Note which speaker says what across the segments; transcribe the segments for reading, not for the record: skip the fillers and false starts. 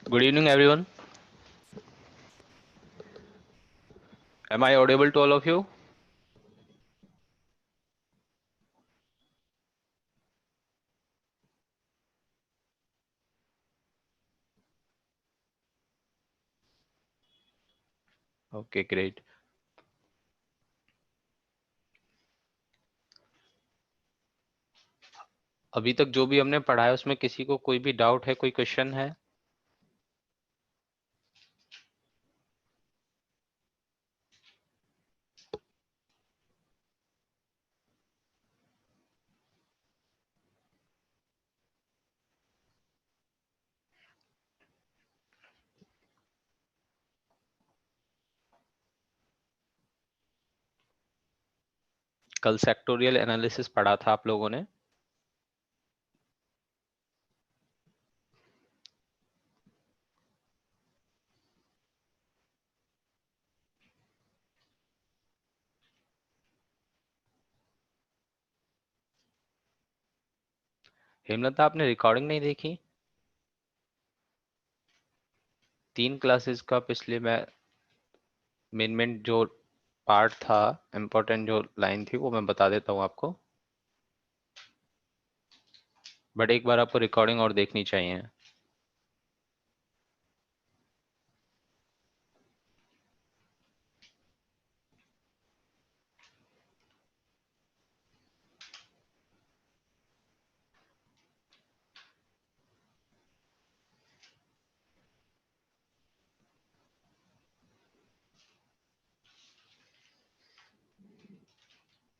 Speaker 1: Good evening, everyone. Am I audible to all of you? Okay, great. अभी तक जो भी हमने पढ़ा है उसमें किसी को कोई भी डाउट है, कोई क्वेश्चन है? कल सेक्टोरियल एनालिसिस पढ़ा था आप लोगों ने। हेमलता, आपने रिकॉर्डिंग नहीं देखी? 3 क्लासेस का पिछले मैं मेन जो पार्ट था, इम्पोर्टेंट जो लाइन थी वो मैं बता देता हूँ आपको, बट एक बार आपको रिकॉर्डिंग और देखनी चाहिए।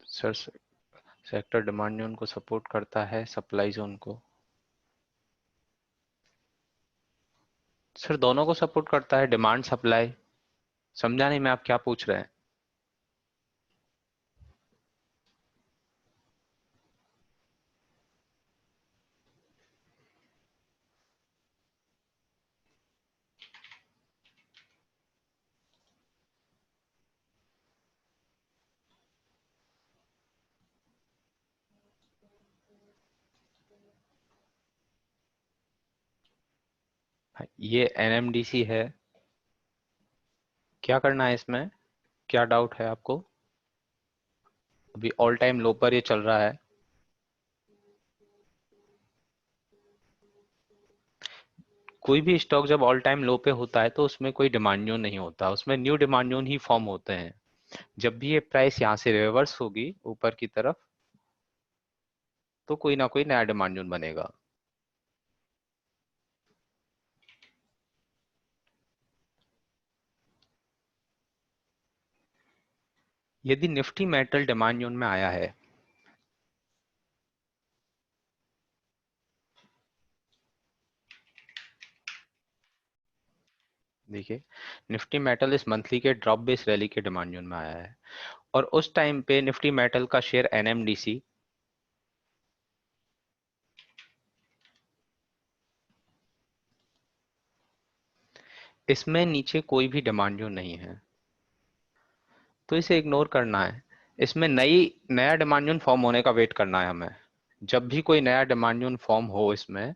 Speaker 1: सर, सेक्टर डिमांड जोन को सपोर्ट करता है सप्लाई जोन को। सर, दोनों को सपोर्ट करता है, डिमांड सप्लाई। समझा नहीं मैं, आप क्या पूछ रहे हैं? ये एनएमडीसी है। क्या करना है इसमें? क्या डाउट है आपको? अभी ऑल टाइम लो पर ये चल रहा है। कोई भी स्टॉक जब ऑल टाइम लो पे होता है तो उसमें कोई डिमांड जोन नहीं होता, उसमें न्यू डिमांड जोन ही फॉर्म होते हैं। जब भी ये प्राइस यहाँ से रिवर्स होगी ऊपर की तरफ, तो कोई ना कोई नया डिमांड जोन बनेगा। यदि निफ्टी मेटल डिमांड जोन में आया है, देखिए, निफ्टी मेटल इस मंथली के ड्रॉप बेस रैली के डिमांड जोन में आया है, और उस टाइम पे निफ्टी मेटल का शेयर एनएमडीसी, इसमें नीचे कोई भी डिमांड जोन नहीं है, तो इसे इग्नोर करना है। इसमें नया डिमांड जोन फॉर्म होने का वेट करना है हमें। जब भी कोई नया डिमांड जोन फॉर्म हो, इसमें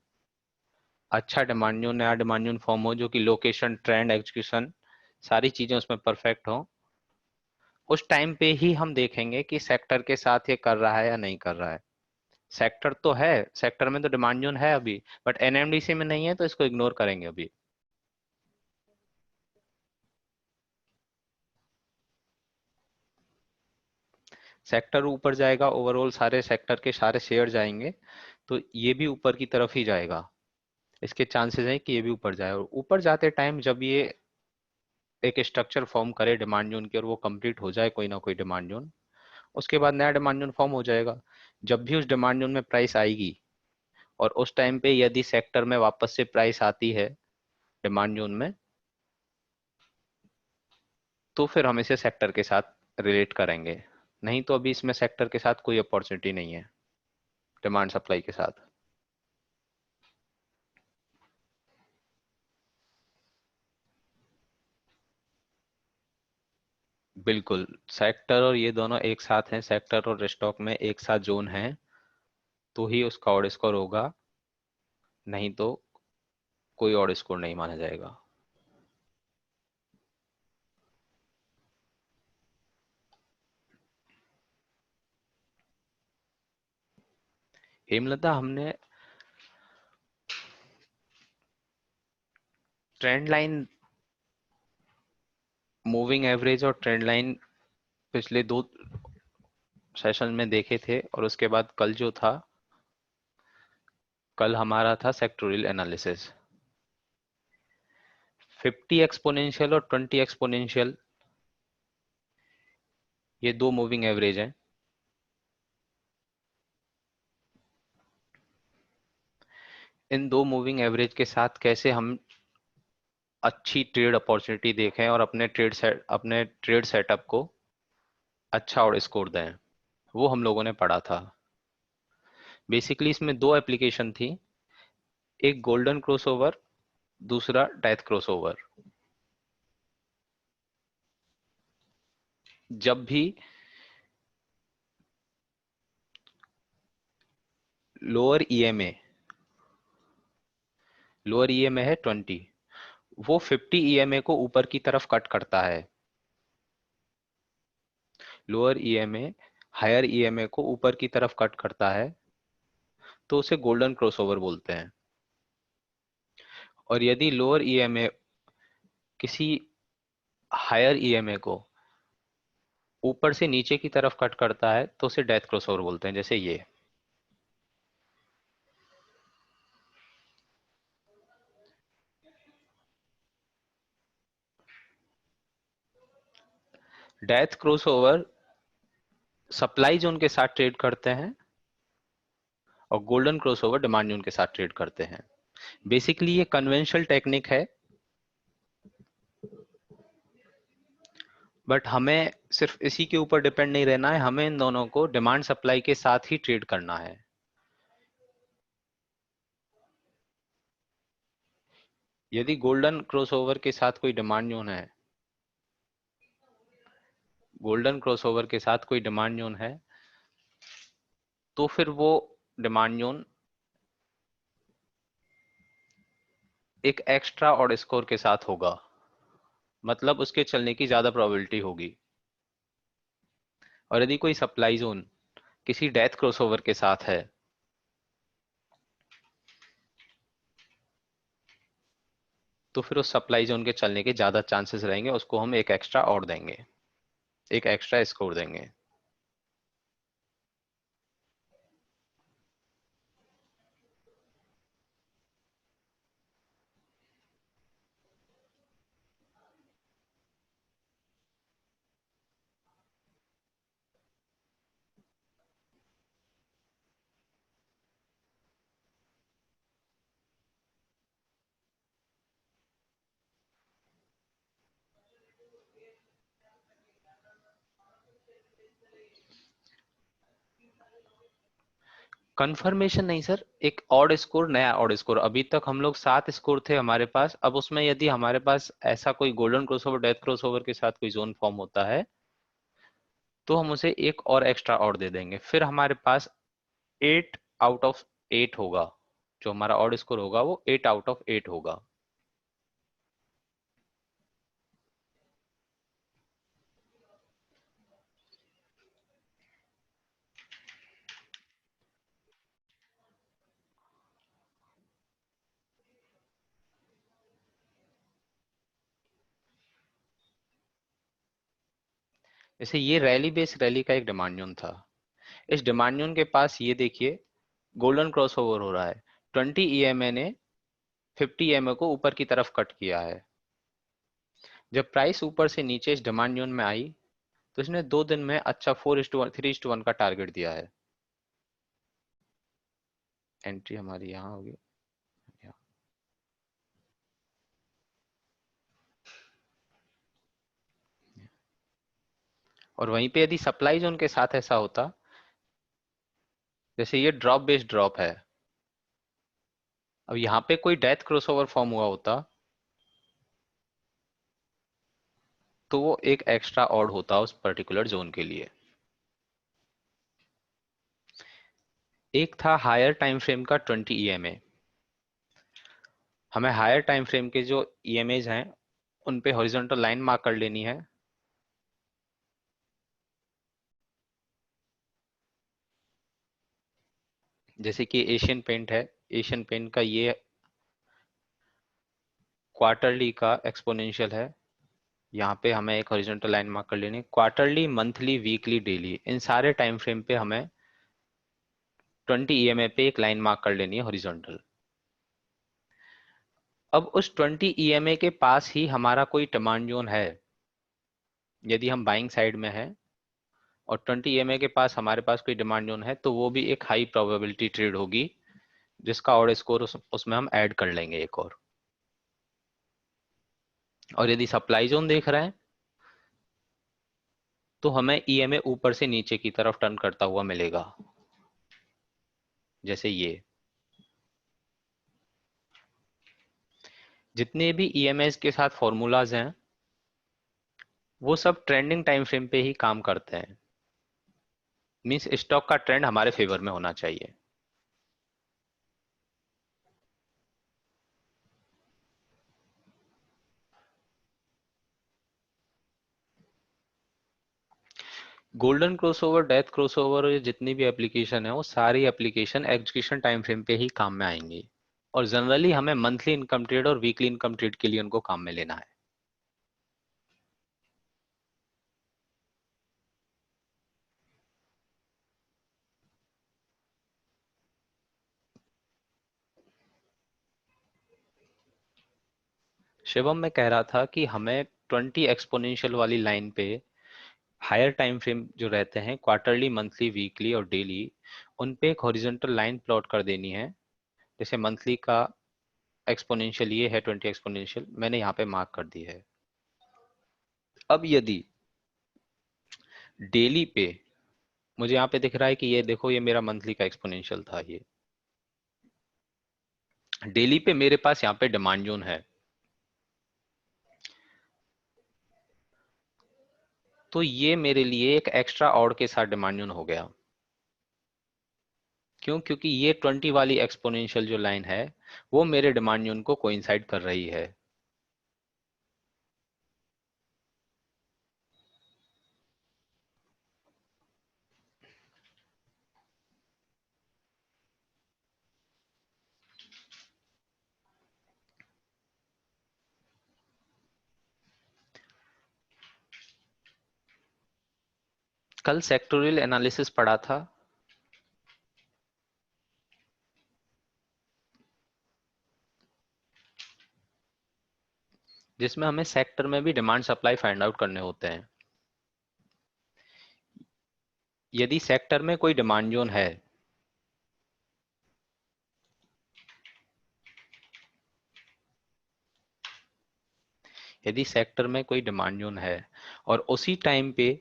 Speaker 1: अच्छा डिमांड जोन, नया डिमांड जोन फॉर्म हो जो कि लोकेशन, ट्रेंड, एग्जीक्यूशन, सारी चीजें उसमें परफेक्ट हो, उस टाइम पे ही हम देखेंगे कि सेक्टर के साथ ये कर रहा है या नहीं कर रहा है। सेक्टर तो है, सेक्टर में तो डिमांड जोन है अभी, बट एनएमडीसी में नहीं है, तो इसको इग्नोर करेंगे अभी। सेक्टर ऊपर जाएगा, ओवरऑल सारे सेक्टर के सारे शेयर जाएंगे, तो ये भी ऊपर की तरफ ही जाएगा। इसके चांसेस हैं कि ये भी ऊपर जाए, और ऊपर जाते टाइम जब ये एक स्ट्रक्चर फॉर्म करे डिमांड जोन की, और वो कंप्लीट हो जाए कोई ना कोई डिमांड जोन, उसके बाद नया डिमांड जोन फॉर्म हो जाएगा। जब भी उस डिमांड जोन में प्राइस आएगी, और उस टाइम पे यदि सेक्टर में वापस से प्राइस आती है डिमांड जोन में, तो फिर हम इसे सेक्टर के साथ रिलेट करेंगे। नहीं तो अभी इसमें सेक्टर के साथ कोई अपॉर्चुनिटी नहीं है, डिमांड सप्लाई के साथ। बिल्कुल, सेक्टर और ये दोनों एक साथ हैं, सेक्टर और स्टॉक में एक साथ जोन है, तो ही उसका ऑड स्कोर होगा, नहीं तो कोई और स्कोर नहीं माना जाएगा। हेमलता, हमने ट्रेंड लाइन, मूविंग एवरेज और ट्रेंड लाइन पिछले 2 सेशन में देखे थे, और उसके बाद कल जो था, कल हमारा था सेक्टोरियल एनालिसिस। 50 एक्सपोनेंशियल और 20 एक्सपोनेंशियल, ये 2 मूविंग एवरेज हैं। इन 2 मूविंग एवरेज के साथ कैसे हम अच्छी ट्रेड अपॉर्चुनिटी देखें और अपने ट्रेड सेटअप को अच्छा और स्कोर दें, वो हम लोगों ने पढ़ा था। बेसिकली इसमें 2 एप्लीकेशन थी, एक गोल्डन क्रॉसओवर, दूसरा डेथ क्रॉसओवर। जब भी लोअर ईएमए, लोअर ईएमए है 20, वो 50 ईएमए को ऊपर की तरफ कट करता है। लोअर ईएमए हायर ईएमए को ऊपर की तरफ कट करता है, तो उसे गोल्डन क्रॉसओवर बोलते हैं। और यदि लोअर ईएमए किसी हायर ईएमए को ऊपर से नीचे की तरफ कट करता है, तो उसे डेथ क्रॉसओवर बोलते हैं, जैसे ये। डेथ क्रॉसओवर सप्लाई जोन के साथ ट्रेड करते हैं, और गोल्डन क्रॉसओवर डिमांड जोन के साथ ट्रेड करते हैं। बेसिकली ये कन्वेंशनल टेक्निक है, बट हमें सिर्फ इसी के ऊपर डिपेंड नहीं रहना है, हमें इन दोनों को डिमांड सप्लाई के साथ ही ट्रेड करना है। यदि गोल्डन क्रॉसओवर के साथ कोई डिमांड जोन है, गोल्डन क्रॉसओवर के साथ कोई डिमांड जोन है, तो फिर वो डिमांड जोन एक एक्स्ट्रा ऑड स्कोर के साथ होगा, मतलब उसके चलने की ज्यादा प्रोबेबिलिटी होगी। और यदि कोई सप्लाई जोन किसी डेथ क्रॉसओवर के साथ है, तो फिर उस सप्लाई जोन के चलने के ज्यादा चांसेस रहेंगे, उसको हम एक एक्स्ट्रा और देंगे, एक एक्स्ट्रा स्कोर देंगे। कंफर्मेशन नहीं सर, एक ऑड स्कोर, नया ऑड स्कोर। अभी तक हम लोग 7 स्कोर थे हमारे पास, अब उसमें यदि हमारे पास ऐसा कोई गोल्डन क्रॉसओवर, डेथ क्रॉसओवर के साथ कोई जोन फॉर्म होता है, तो हम उसे एक और एक्स्ट्रा ऑड दे देंगे। फिर हमारे पास 8 आउट ऑफ 8 होगा, जो हमारा ऑड स्कोर होगा वो 8 आउट ऑफ 8 होगा। जैसे ये रैली बेस रैली का एक डिमांड जोन था, इस डिमांड जोन के पास ये देखिए गोल्डन क्रॉसओवर हो रहा है, 20 ईएमए ने 50 ईएमए को ऊपर की तरफ कट किया है। जब प्राइस ऊपर से नीचे इस डिमांड जोन में आई, तो इसने 2 दिन में अच्छा 4:1 3:1 का टारगेट दिया है। एंट्री हमारी यहाँ होगी, यहाँ। और वहीं पे यदि सप्लाई जोन के साथ ऐसा होता, जैसे ये ड्रॉप बेस्ड ड्रॉप है, अब यहाँ पे कोई डेथ क्रॉसओवर फॉर्म हुआ होता, तो वो एक एक्स्ट्रा ऑड होता उस पर्टिकुलर जोन के लिए। एक था हायर टाइम फ्रेम का 20 ईएमए, हमें हायर टाइम फ्रेम के जो ईएमएज हैं उन पे हॉरिजॉन्टल लाइन मार्क कर लेनी है। जैसे कि एशियन पेंट है, एशियन पेंट का ये क्वार्टरली का एक्सपोनेंशियल है, यहाँ पे हमें एक हॉरिजॉन्टल लाइन मार्क कर लेनी है। क्वार्टरली, मंथली, वीकली, डेली, इन सारे टाइम फ्रेम पे हमें 20 ईएमए पे एक लाइन मार्क कर लेनी है हॉरिजॉन्टल। अब उस 20 ईएमए के पास ही हमारा कोई डिमांड जोन है, यदि हम बाइंग साइड में है और 20 ईएमए के पास हमारे पास कोई डिमांड जोन है, तो वो भी एक हाई प्रोबेबिलिटी ट्रेड होगी, जिसका ऑड स्कोर उसमें हम ऐड कर लेंगे एक और यदि सप्लाई जोन देख रहे हैं तो हमें ईएमए ऊपर से नीचे की तरफ टर्न करता हुआ मिलेगा, जैसे ये। जितने भी ईएमएस के साथ फॉर्मूलाज हैं वो सब ट्रेंडिंग टाइम फ्रेम पे ही काम करते हैं, मींस स्टॉक का ट्रेंड हमारे फेवर में होना चाहिए। गोल्डन क्रॉसओवर, डेथ क्रॉसओवर, ये जितनी भी एप्लीकेशन है वो सारी एप्लीकेशन एग्जीक्यूशन टाइम फ्रेम पे ही काम में आएंगी, और जनरली हमें मंथली इनकम ट्रेड और वीकली इनकम ट्रेड के लिए उनको काम में लेना है। शिवम, मैं कह रहा था कि हमें 20 एक्सपोनेंशियल वाली लाइन पे हायर टाइम फ्रेम जो रहते हैं क्वार्टरली, मंथली, वीकली और डेली, उन पे एक हॉरिजॉन्टल लाइन प्लॉट कर देनी है। जैसे मंथली का एक्सपोनेंशियल ये है 20 एक्सपोनेंशियल, मैंने यहाँ पे मार्क कर दी है। अब यदि डेली पे मुझे यहाँ पे दिख रहा है कि ये देखो, ये मेरा मंथली का एक्सपोनेंशियल था, ये डेली पे मेरे पास यहाँ पे डिमांड जोन है, तो ये मेरे लिए एक एक्स्ट्रा ऑड के साथ डिमांड जोन हो गया। क्यों? क्योंकि ये 20 वाली एक्सपोनेंशियल जो लाइन है वो मेरे डिमांड जोन को कोइंसाइड कर रही है। कल सेक्टोरियल एनालिसिस पढ़ा था, जिसमें हमें सेक्टर में भी डिमांड सप्लाई फाइंड आउट करने होते हैं। यदि सेक्टर में कोई डिमांड जोन है, यदि सेक्टर में कोई डिमांड जोन है और उसी टाइम पे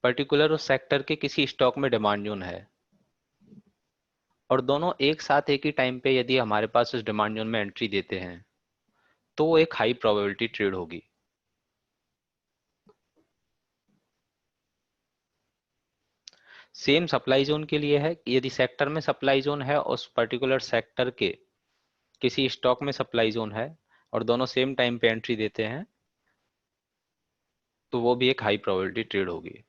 Speaker 1: पर्टिकुलर उस सेक्टर के किसी स्टॉक में डिमांड जोन है, और दोनों एक साथ एक ही टाइम पे यदि हमारे पास उस डिमांड जोन में एंट्री देते हैं, तो वो एक हाई प्रोबेबिलिटी ट्रेड होगी। सेम सप्लाई जोन के लिए है, यदि सेक्टर में सप्लाई जोन है, उस पर्टिकुलर सेक्टर के किसी स्टॉक में सप्लाई जोन है और दोनों सेम टाइम पे एंट्री देते हैं, तो वो भी एक हाई प्रोबेबिलिटी ट्रेड होगी।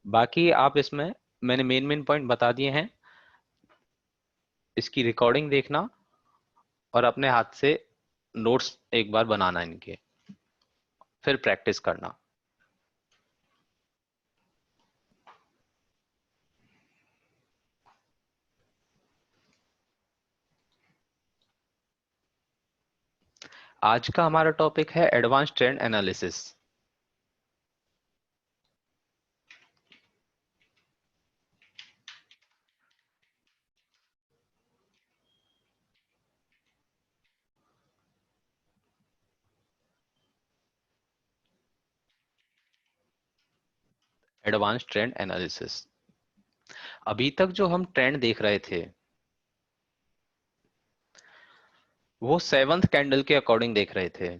Speaker 1: बाकी आप इसमें, मैंने मेन मेन पॉइंट बता दिए हैं, इसकी रिकॉर्डिंग देखना और अपने हाथ से नोट्स एक बार बनाना इनके, फिर प्रैक्टिस करना। आज का हमारा टॉपिक है advance trend analysis. Advance trend analysis, अभी तक जो हम ट्रेंड देख रहे थे वो सेवंथ कैंडल के अकॉर्डिंग देख रहे थे,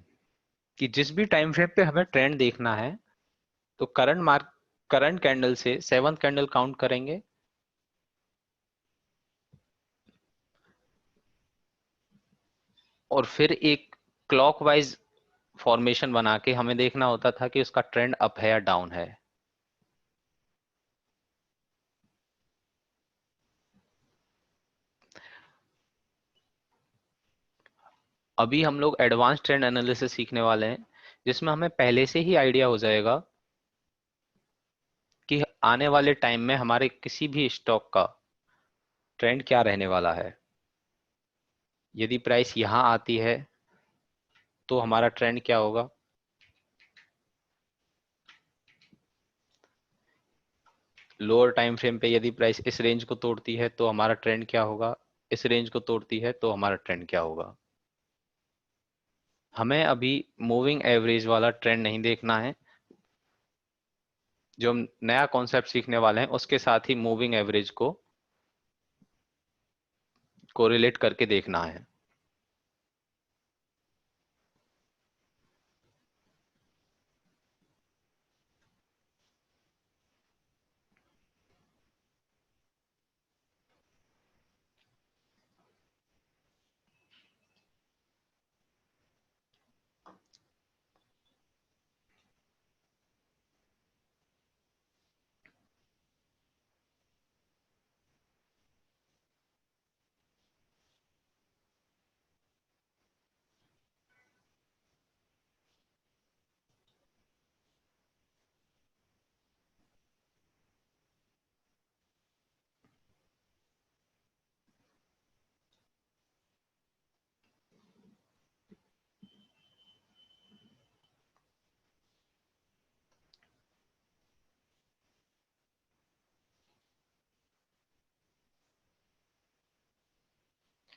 Speaker 1: कि जिस भी टाइम फ्रेम पे हमें ट्रेंड देखना है तो करंट कैंडल से सेवंथ कैंडल काउंट करेंगे, और फिर एक क्लॉकवाइज फॉर्मेशन बना के हमें देखना होता था कि उसका ट्रेंड अप है या डाउन है। अभी हम लोग एडवांस ट्रेंड एनालिसिस सीखने वाले हैं, जिसमें हमें पहले से ही आइडिया हो जाएगा कि आने वाले टाइम में हमारे किसी भी स्टॉक का ट्रेंड क्या रहने वाला है। यदि प्राइस यहां आती है तो हमारा ट्रेंड क्या होगा, लोअर टाइम फ्रेम पे यदि प्राइस इस रेंज को तोड़ती है तो हमारा ट्रेंड क्या होगा, इस रेंज को तोड़ती है तो हमारा ट्रेंड क्या होगा। हमें अभी मूविंग एवरेज वाला ट्रेंड नहीं देखना है। जो हम नया कॉन्सेप्ट सीखने वाले हैं उसके साथ ही मूविंग एवरेज को कोरिलेट करके देखना है।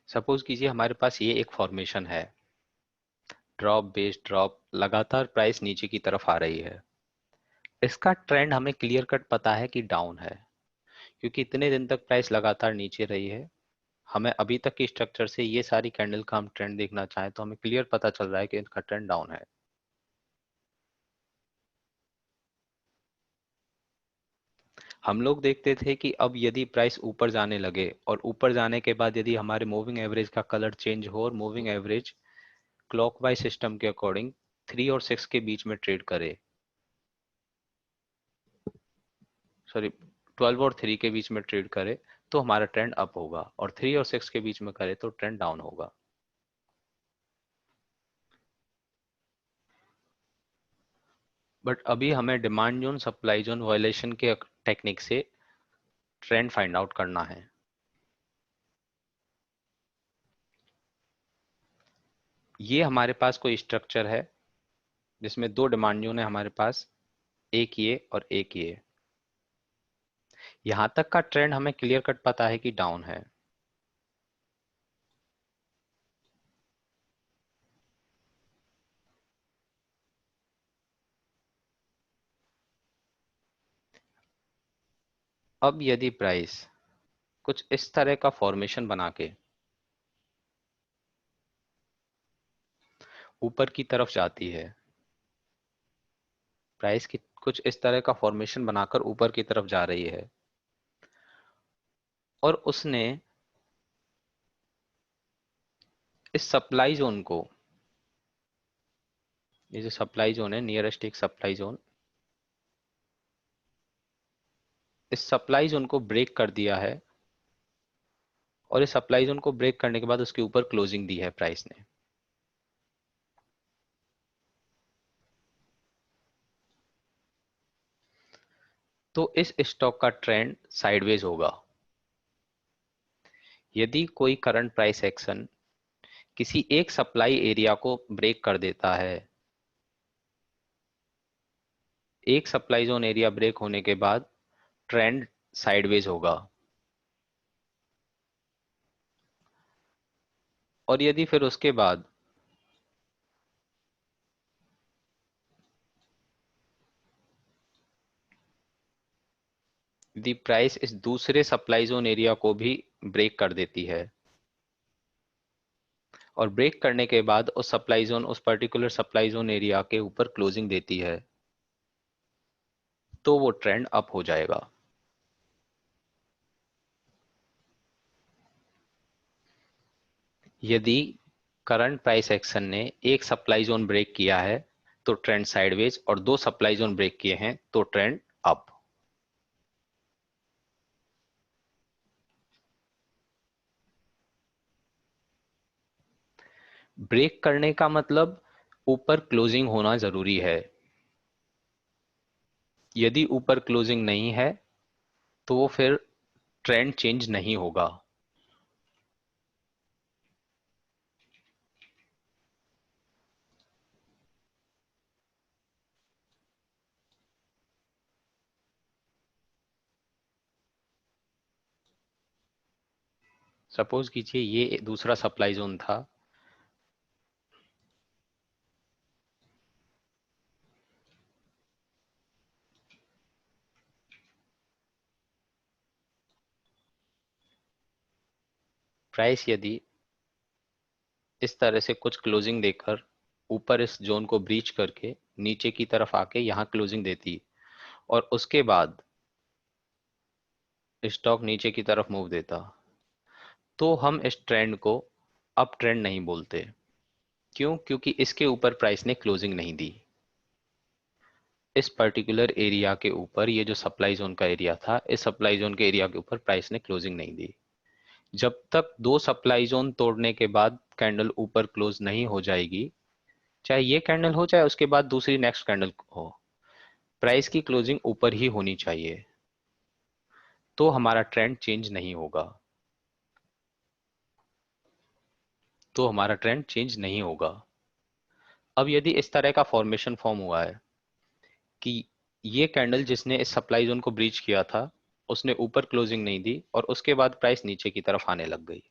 Speaker 1: सपोज कीजिए हमारे पास ये एक फॉर्मेशन है, ड्रॉप बेस्ड ड्रॉप, लगातार प्राइस नीचे की तरफ आ रही है। इसका ट्रेंड हमें क्लियर कट पता है कि डाउन है, क्योंकि इतने दिन तक प्राइस लगातार नीचे रही है। हमें अभी तक की स्ट्रक्चर से ये सारी कैंडल का हम ट्रेंड देखना चाहें तो हमें क्लियर पता चल रहा है कि इनका ट्रेंड डाउन है। हम लोग देखते थे कि अब यदि प्राइस ऊपर जाने लगे और ऊपर जाने के बाद यदि हमारे मूविंग एवरेज का कलर चेंज हो और मूविंग एवरेज क्लॉकवाइज सिस्टम के अकॉर्डिंग 3 और 6 के बीच में ट्रेड करे, सॉरी 12 और 3 के बीच में ट्रेड करे, तो हमारा ट्रेंड अप होगा, और 3 और 6 के बीच में करे तो ट्रेंड डाउन होगा। बट अभी हमें demand zone supply zone violation के टेक्निक से ट्रेंड फाइंड आउट करना है। ये हमारे पास कोई स्ट्रक्चर है जिसमें दो डिमांड जोन है हमारे पास, एक ये और एक ये। यहां तक का ट्रेंड हमें क्लियर कट पता है कि डाउन है। अब यदि प्राइस कुछ इस तरह का फॉर्मेशन बना के ऊपर की तरफ जाती है, प्राइस की कुछ इस तरह का फॉर्मेशन बनाकर ऊपर की तरफ जा रही है, और उसने इस सप्लाई जोन को, ये जो सप्लाई जोन है नियरेस्ट एक सप्लाई जोन, इस सप्लाई जोन को ब्रेक कर दिया है, और इस सप्लाई जोन को ब्रेक करने के बाद उसके ऊपर क्लोजिंग दी है प्राइस ने, तो इस स्टॉक का ट्रेंड साइडवेज होगा। यदि कोई करंट प्राइस एक्शन किसी एक सप्लाई एरिया को ब्रेक कर देता है, एक सप्लाई जोन एरिया ब्रेक होने के बाद ट्रेंड साइडवेज होगा। और यदि फिर उसके बाद यदि प्राइस इस दूसरे सप्लाई जोन एरिया को भी ब्रेक कर देती है, और ब्रेक करने के बाद उस सप्लाई जोन, उस पर्टिकुलर सप्लाई जोन एरिया के ऊपर क्लोजिंग देती है, तो वो ट्रेंड अप हो जाएगा। यदि करंट प्राइस एक्शन ने एक सप्लाई जोन ब्रेक किया है तो ट्रेंड साइडवेज, और दो सप्लाई जोन ब्रेक किए हैं तो ट्रेंड अप। ब्रेक करने का मतलब ऊपर क्लोजिंग होना जरूरी है। यदि ऊपर क्लोजिंग नहीं है तो फिर ट्रेंड चेंज नहीं होगा। सपोज कीजिए ये दूसरा सप्लाई जोन था, प्राइस यदि इस तरह से कुछ क्लोजिंग देकर ऊपर इस जोन को ब्रीच करके नीचे की तरफ आके यहां क्लोजिंग देती और उसके बाद स्टॉक नीचे की तरफ मूव देता, तो हम इस ट्रेंड को अप ट्रेंड नहीं बोलते। क्यों? क्योंकि इसके ऊपर प्राइस ने क्लोजिंग नहीं दी। इस पर्टिकुलर एरिया के ऊपर, ये जो सप्लाई जोन का एरिया था, इस सप्लाई जोन के एरिया के ऊपर प्राइस ने क्लोजिंग नहीं दी। जब तक दो सप्लाई जोन तोड़ने के बाद कैंडल ऊपर क्लोज नहीं हो जाएगी, चाहे ये कैंडल हो चाहे उसके बाद दूसरी नेक्स्ट कैंडल हो, प्राइस की क्लोजिंग ऊपर ही होनी चाहिए, तो हमारा ट्रेंड चेंज नहीं होगा। तो हमारा ट्रेंड चेंज नहीं होगा। अब यदि इस तरह का फॉर्मेशन फॉर्म हुआ है कि ये कैंडल जिसने इस सप्लाई जोन को ब्रीच किया था उसने ऊपर क्लोजिंग नहीं दी और उसके बाद प्राइस नीचे की तरफ आने लग गई,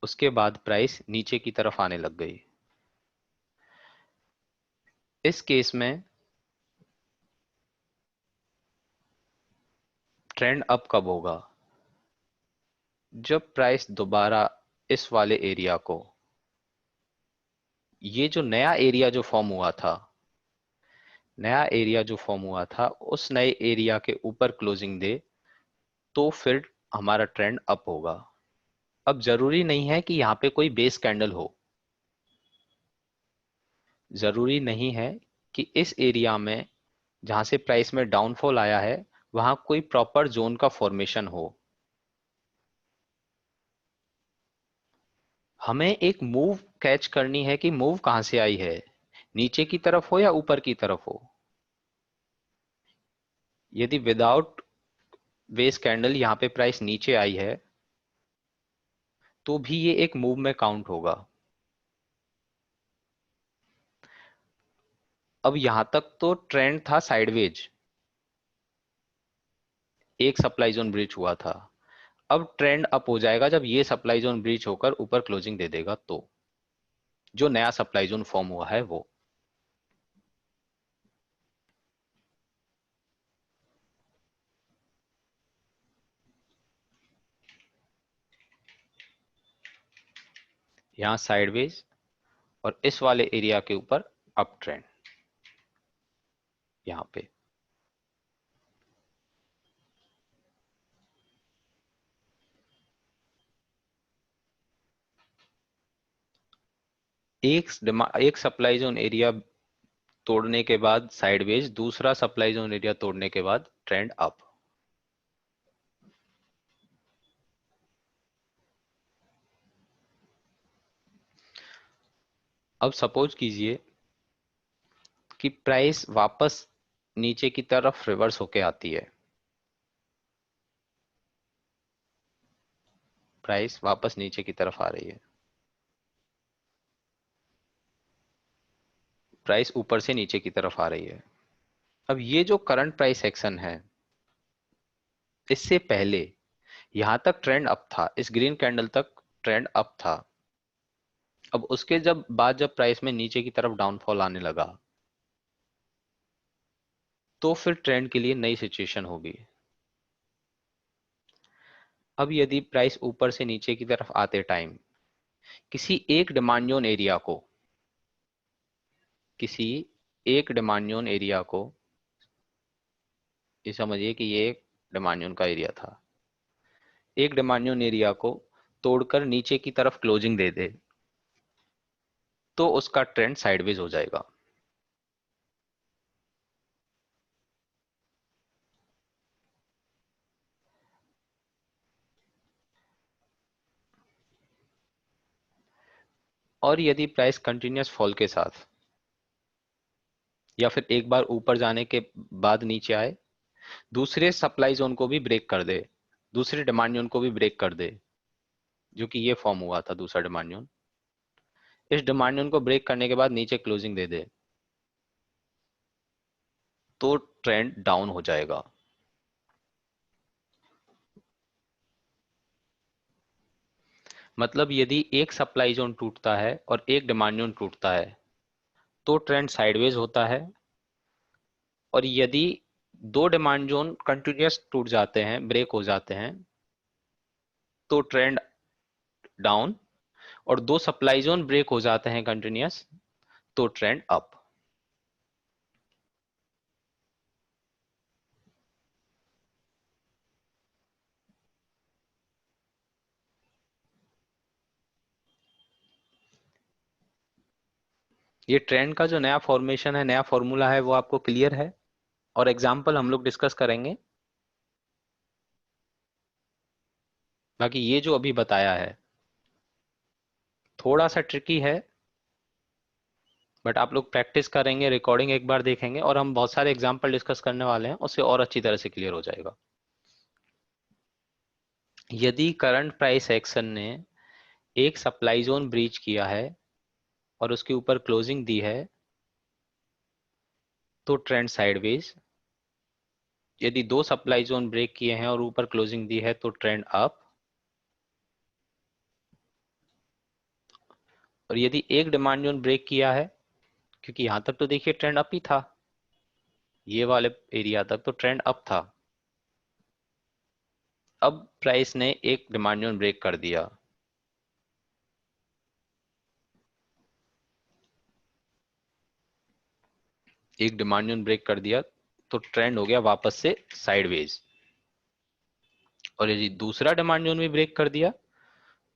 Speaker 1: उसके बाद प्राइस नीचे की तरफ आने लग गई, इस केस में ट्रेंड अप कब होगा? जब प्राइस दोबारा इस वाले एरिया को, ये जो नया एरिया जो फॉर्म हुआ था, नया एरिया जो फॉर्म हुआ था उस नए एरिया के ऊपर क्लोजिंग दे, तो फिर हमारा ट्रेंड अप होगा। अब जरूरी नहीं है कि यहाँ पे कोई बेस कैंडल हो, जरूरी नहीं है कि इस एरिया में जहां से प्राइस में डाउनफॉल आया है वहां कोई प्रॉपर जोन का फॉर्मेशन हो। हमें एक मूव कैच करनी है कि मूव कहां से आई है, नीचे की तरफ हो या ऊपर की तरफ हो। यदि विदाउट बेस कैंडल यहाँ पे प्राइस नीचे आई है तो भी ये एक मूव में काउंट होगा। अब यहां तक तो ट्रेंड था साइडवेज, एक सप्लाई जोन ब्रीच हुआ था। अब ट्रेंड अप हो जाएगा जब ये सप्लाई जोन ब्रीच होकर ऊपर क्लोजिंग दे देगा, तो जो नया सप्लाई जोन फॉर्म हुआ है वो। यहां साइडवेज और इस वाले एरिया के ऊपर अप ट्रेंड यहां पे। एक सप्लाई जोन एरिया तोड़ने के बाद साइडवेज, दूसरा सप्लाई जोन एरिया तोड़ने के बाद ट्रेंड अप। अब सपोज कीजिए कि प्राइस वापस नीचे की तरफ रिवर्स होके आती है, प्राइस वापस नीचे की तरफ आ रही है, प्राइस ऊपर से नीचे की तरफ आ रही है। अब ये जो करंट प्राइस एक्शन है, इससे पहले यहां तक ट्रेंड अप था, इस ग्रीन कैंडल तक ट्रेंड अप था। अब उसके जब बाद जब प्राइस में नीचे की तरफ डाउनफॉल आने लगा, तो फिर ट्रेंड के लिए नई सिचुएशन होगी। अब यदि प्राइस ऊपर से नीचे की तरफ आते टाइम किसी एक डिमांड जोन एरिया को, किसी एक डिमांड जोन एरिया को, ये समझिए कि ये एक डिमांड जोन का एरिया था, एक डिमांड जोन एरिया को तोड़कर नीचे की तरफ क्लोजिंग दे दे तो उसका ट्रेंड साइडवेज हो जाएगा। और यदि प्राइस कंटिन्यूअस फॉल के साथ या फिर एक बार ऊपर जाने के बाद नीचे आए, दूसरे सप्लाई जोन को भी ब्रेक कर दे, दूसरे डिमांड जोन को भी ब्रेक कर दे, जो कि ये फॉर्म हुआ था दूसरा डिमांड जोन, इस डिमांड जोन को ब्रेक करने के बाद नीचे क्लोजिंग दे दे तो ट्रेंड डाउन हो जाएगा। मतलब यदि एक सप्लाई जोन टूटता है और एक डिमांड जोन टूटता है तो ट्रेंड साइडवेज होता है, और यदि दो डिमांड जोन कंटिन्यूअस टूट जाते हैं, ब्रेक हो जाते हैं, तो ट्रेंड डाउन, और दो सप्लाई जोन ब्रेक हो जाते हैं कंटिन्यूअस तो ट्रेंड अप। ये ट्रेंड का जो नया फॉर्मेशन है, नया फॉर्मूला है, वो आपको क्लियर है? और एग्जाम्पल हम लोग डिस्कस करेंगे। बाकी ये जो अभी बताया है थोड़ा सा ट्रिकी है, बट आप लोग प्रैक्टिस करेंगे, रिकॉर्डिंग एक बार देखेंगे, और हम बहुत सारे एग्जाम्पल डिस्कस करने वाले हैं, उससे और अच्छी तरह से क्लियर हो जाएगा। यदि करंट प्राइस एक्शन ने एक सप्लाई जोन ब्रीच किया है और उसके ऊपर क्लोजिंग दी है तो ट्रेंड साइडवेज, यदि दो सप्लाई जोन ब्रेक किए हैं और ऊपर क्लोजिंग दी है तो ट्रेंड अप, और यदि एक डिमांड जोन ब्रेक किया है, क्योंकि यहां तक तो देखिए ट्रेंड अप ही था, ये वाले एरिया तक तो ट्रेंड अप था, अब प्राइस ने एक डिमांड जोन ब्रेक कर दिया, एक डिमांड जोन ब्रेक कर दिया तो ट्रेंड हो गया वापस से साइडवेज, और यदि दूसरा डिमांड जोन भी ब्रेक कर दिया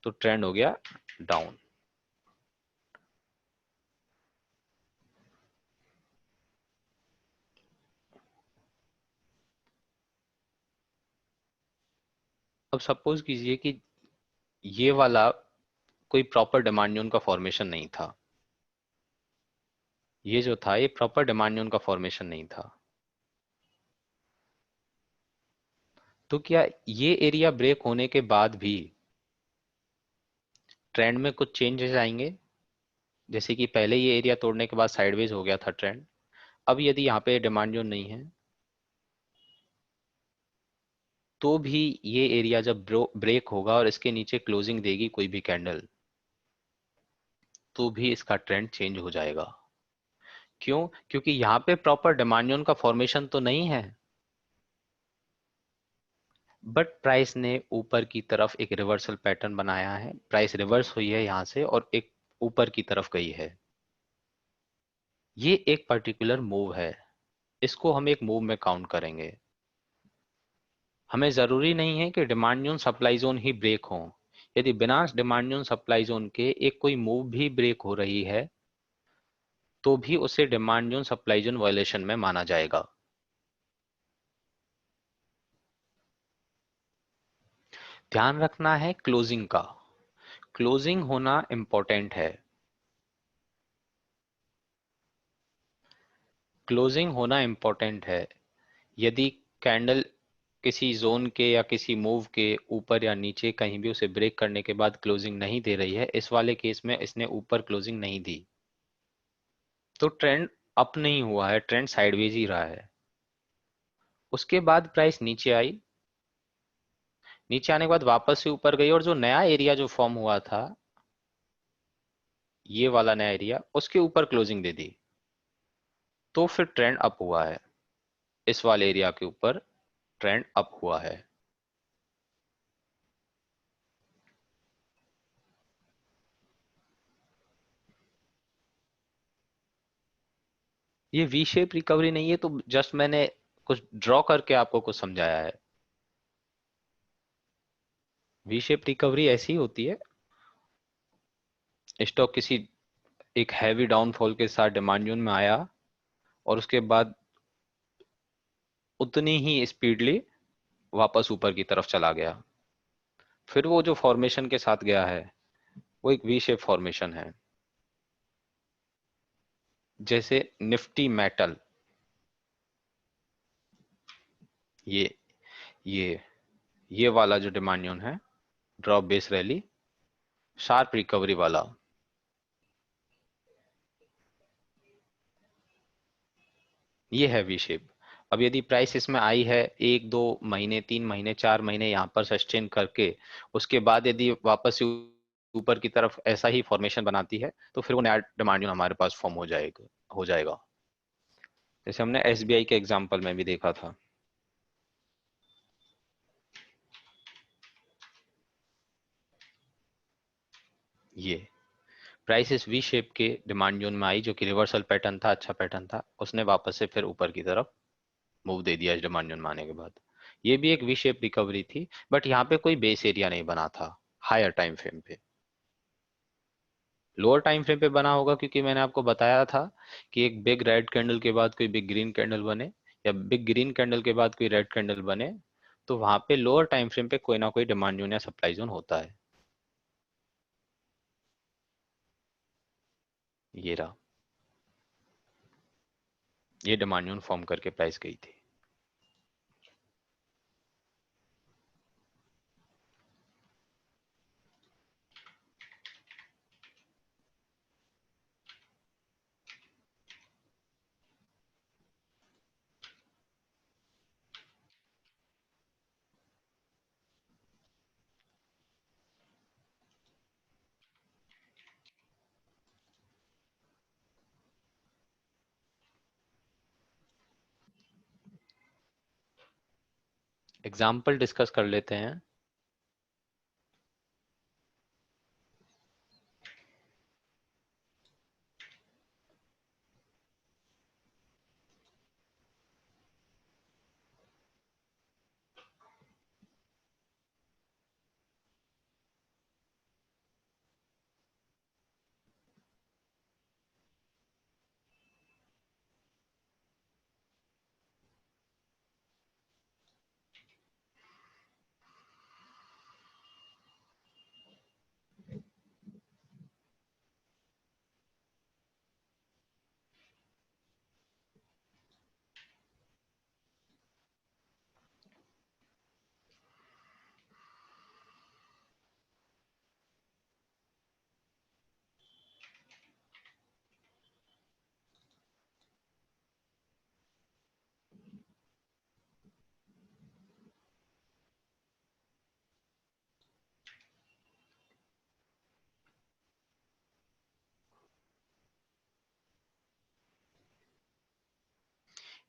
Speaker 1: तो ट्रेंड हो गया डाउन। अब सपोज कीजिए कि ये वाला कोई प्रॉपर डिमांड जोन का फॉर्मेशन नहीं था, ये जो था ये प्रॉपर डिमांड जोन का फॉर्मेशन नहीं था, तो क्या ये एरिया ब्रेक होने के बाद भी ट्रेंड में कुछ चेंजेस आएंगे? जैसे कि पहले ये एरिया तोड़ने के बाद साइडवेज हो गया था ट्रेंड, अब यदि यहाँ पे डिमांड जोन नहीं है तो भी ये एरिया जब ब्रेक होगा और इसके नीचे क्लोजिंग देगी कोई भी कैंडल, तो भी इसका ट्रेंड चेंज हो जाएगा। क्यों? क्योंकि यहाँ पे प्रॉपर डिमांड जोन का फॉर्मेशन तो नहीं है, बट प्राइस ने ऊपर की तरफ एक रिवर्सल पैटर्न बनाया है, प्राइस रिवर्स हुई है यहाँ से और एक ऊपर की तरफ गई है, ये एक पर्टिकुलर मूव है, इसको हम एक मूव में काउंट करेंगे। हमें जरूरी नहीं है कि डिमांड जोन सप्लाई जोन ही ब्रेक हो, यदि बिना डिमांड जोन सप्लाई जोन के एक कोई मूव भी ब्रेक हो रही है तो भी उसे demand zone supply zone violation में माना जाएगा। ध्यान रखना है क्लोजिंग का, क्लोजिंग होना इंपॉर्टेंट है, क्लोजिंग होना इंपॉर्टेंट है। यदि कैंडल किसी जोन के या किसी मूव के ऊपर या नीचे कहीं भी उसे ब्रेक करने के बाद क्लोजिंग नहीं दे रही है, इस वाले केस में इसने ऊपर क्लोजिंग नहीं दी तो ट्रेंड अप नहीं हुआ है, ट्रेंड साइडवेज ही रहा है। उसके बाद प्राइस नीचे आई, नीचे आने के बाद वापस से ऊपर गई और जो नया एरिया जो फॉर्म हुआ था, ये वाला नया एरिया, उसके ऊपर क्लोजिंग दे दी तो फिर ट्रेंड अप हुआ है, इस वाले एरिया के ऊपर ट्रेंड अप हुआ है। ये वी शेप रिकवरी नहीं है, तो जस्ट मैंने कुछ ड्रॉ करके आपको कुछ समझाया है। वी शेप रिकवरी ऐसी होती है, स्टॉक किसी एक हैवी डाउनफॉल के साथ डिमांड जोन में आया और उसके बाद उतनी ही स्पीडली वापस ऊपर की तरफ चला गया, फिर वो जो फॉर्मेशन के साथ गया है वो एक वी शेप फॉर्मेशन है। जैसे निफ्टी मेटल, ये ये ये वाला जो डिमांड जोन है, drop base rally, sharp recovery वाला, ये है वी शेप। अब यदि प्राइस इसमें आई है 1 2 महीने 3 महीने 4 महीने यहाँ पर सस्टेन करके, उसके बाद यदि वापस से ऊपर की तरफ ऐसा ही फॉर्मेशन बनाती है, तो फिर वो नया डिमांड जोन हमारे पास फॉर्म हो जाएगा। जैसे हमने एसबीआई के एग्जांपल में भी देखा था। ये प्राइस इस वी शेप के डिमांड जोन में आई, जो कि रिवर्सल पैटर्न था, अच्छा पैटर्न था, उसने वापस से फिर ऊपर की तरफ मूव दे दिया इस डिमांड जोन में आने के बाद। ये भी एक वी शेप रिकवरी थी, बट यहाँ पे कोई बेस एरिया नहीं बना था हायर टाइम फ्रेम पे। लोअर टाइम फ्रेम पे बना होगा क्योंकि मैंने आपको बताया था कि एक बिग रेड कैंडल के बाद कोई बिग ग्रीन कैंडल बने, या बिग ग्रीन कैंडल के बाद कोई रेड कैंडल बने, तो वहां पे लोअर टाइम फ्रेम पे कोई ना कोई डिमांड जोन या सप्लाई जोन होता है। ये रहा, ये डिमांड जोन फॉर्म करके प्राइस गई थी। एग्जाम्पल डिस्कस कर लेते हैं।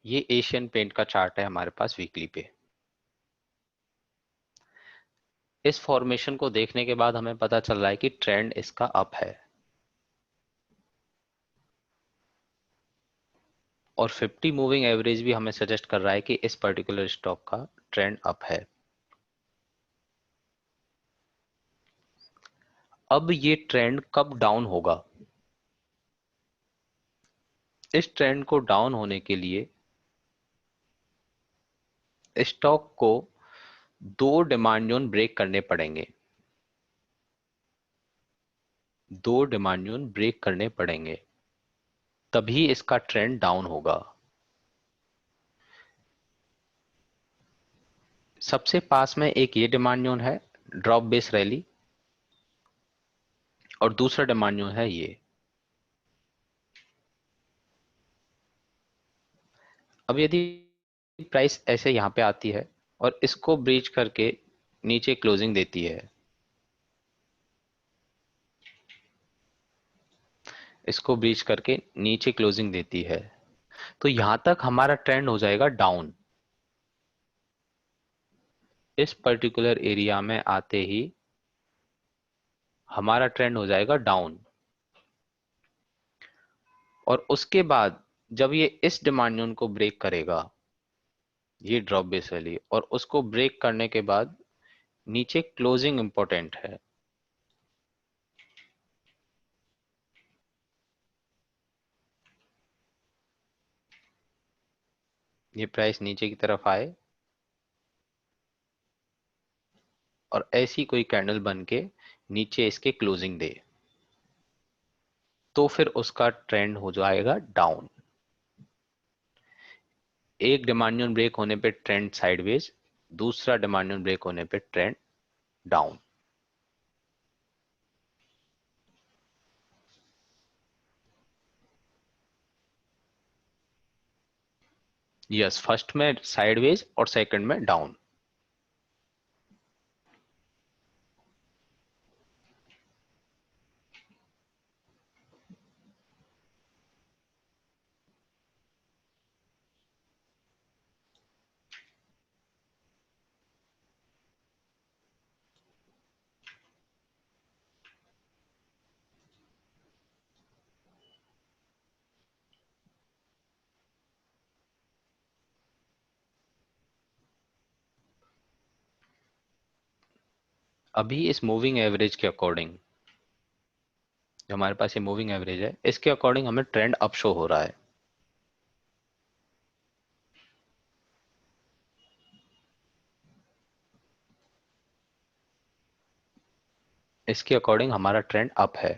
Speaker 1: ये एशियन पेंट का चार्ट है हमारे पास वीकली पे। इस फॉर्मेशन को देखने के बाद हमें पता चल रहा है कि ट्रेंड इसका अप है, और 50 मूविंग एवरेज भी हमें सजेस्ट कर रहा है कि इस पर्टिकुलर स्टॉक का ट्रेंड अप है। अब ये ट्रेंड कब डाउन होगा? इस ट्रेंड को डाउन होने के लिए स्टॉक को दो डिमांड जोन ब्रेक करने पड़ेंगे, दो डिमांड जोन ब्रेक करने पड़ेंगे, तभी इसका ट्रेंड डाउन होगा। सबसे पास में एक ये डिमांड जोन है, ड्रॉप बेस रैली, और दूसरा डिमांड जोन है ये। अब यदि प्राइस ऐसे यहां पे आती है और इसको ब्रीच करके नीचे क्लोजिंग देती है, इसको ब्रीच करके नीचे क्लोजिंग देती है, तो यहां तक हमारा ट्रेंड हो जाएगा डाउन। इस पर्टिकुलर एरिया में आते ही हमारा ट्रेंड हो जाएगा डाउन, और उसके बाद जब ये इस डिमांड जोन को ब्रेक करेगा, ये ड्रॉप बेस रैली, और उसको ब्रेक करने के बाद नीचे क्लोजिंग इंपॉर्टेंट है। ये प्राइस नीचे की तरफ आए और ऐसी कोई कैंडल बन के नीचे इसके क्लोजिंग दे, तो फिर उसका ट्रेंड हो जाएगा डाउन। एक डिमांड ब्रेक होने पे ट्रेंड साइडवेज, दूसरा डिमांड ब्रेक होने पे ट्रेंड डाउन। यस, फर्स्ट में साइडवेज और सेकंड में डाउन। अभी इस मूविंग एवरेज के अकॉर्डिंग, जो हमारे पास ये मूविंग एवरेज है, इसके अकॉर्डिंग हमें ट्रेंड अप शो हो रहा है। इसके अकॉर्डिंग हमारा ट्रेंड अप है।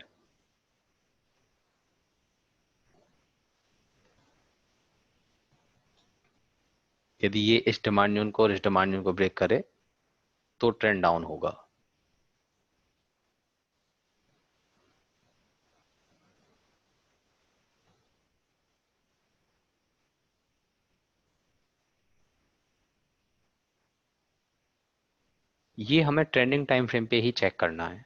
Speaker 1: यदि ये इस डिमांड जोन को और इस डिमांड जोन को ब्रेक करे तो ट्रेंड डाउन होगा। ये हमें ट्रेंडिंग टाइम फ्रेम पे ही चेक करना है।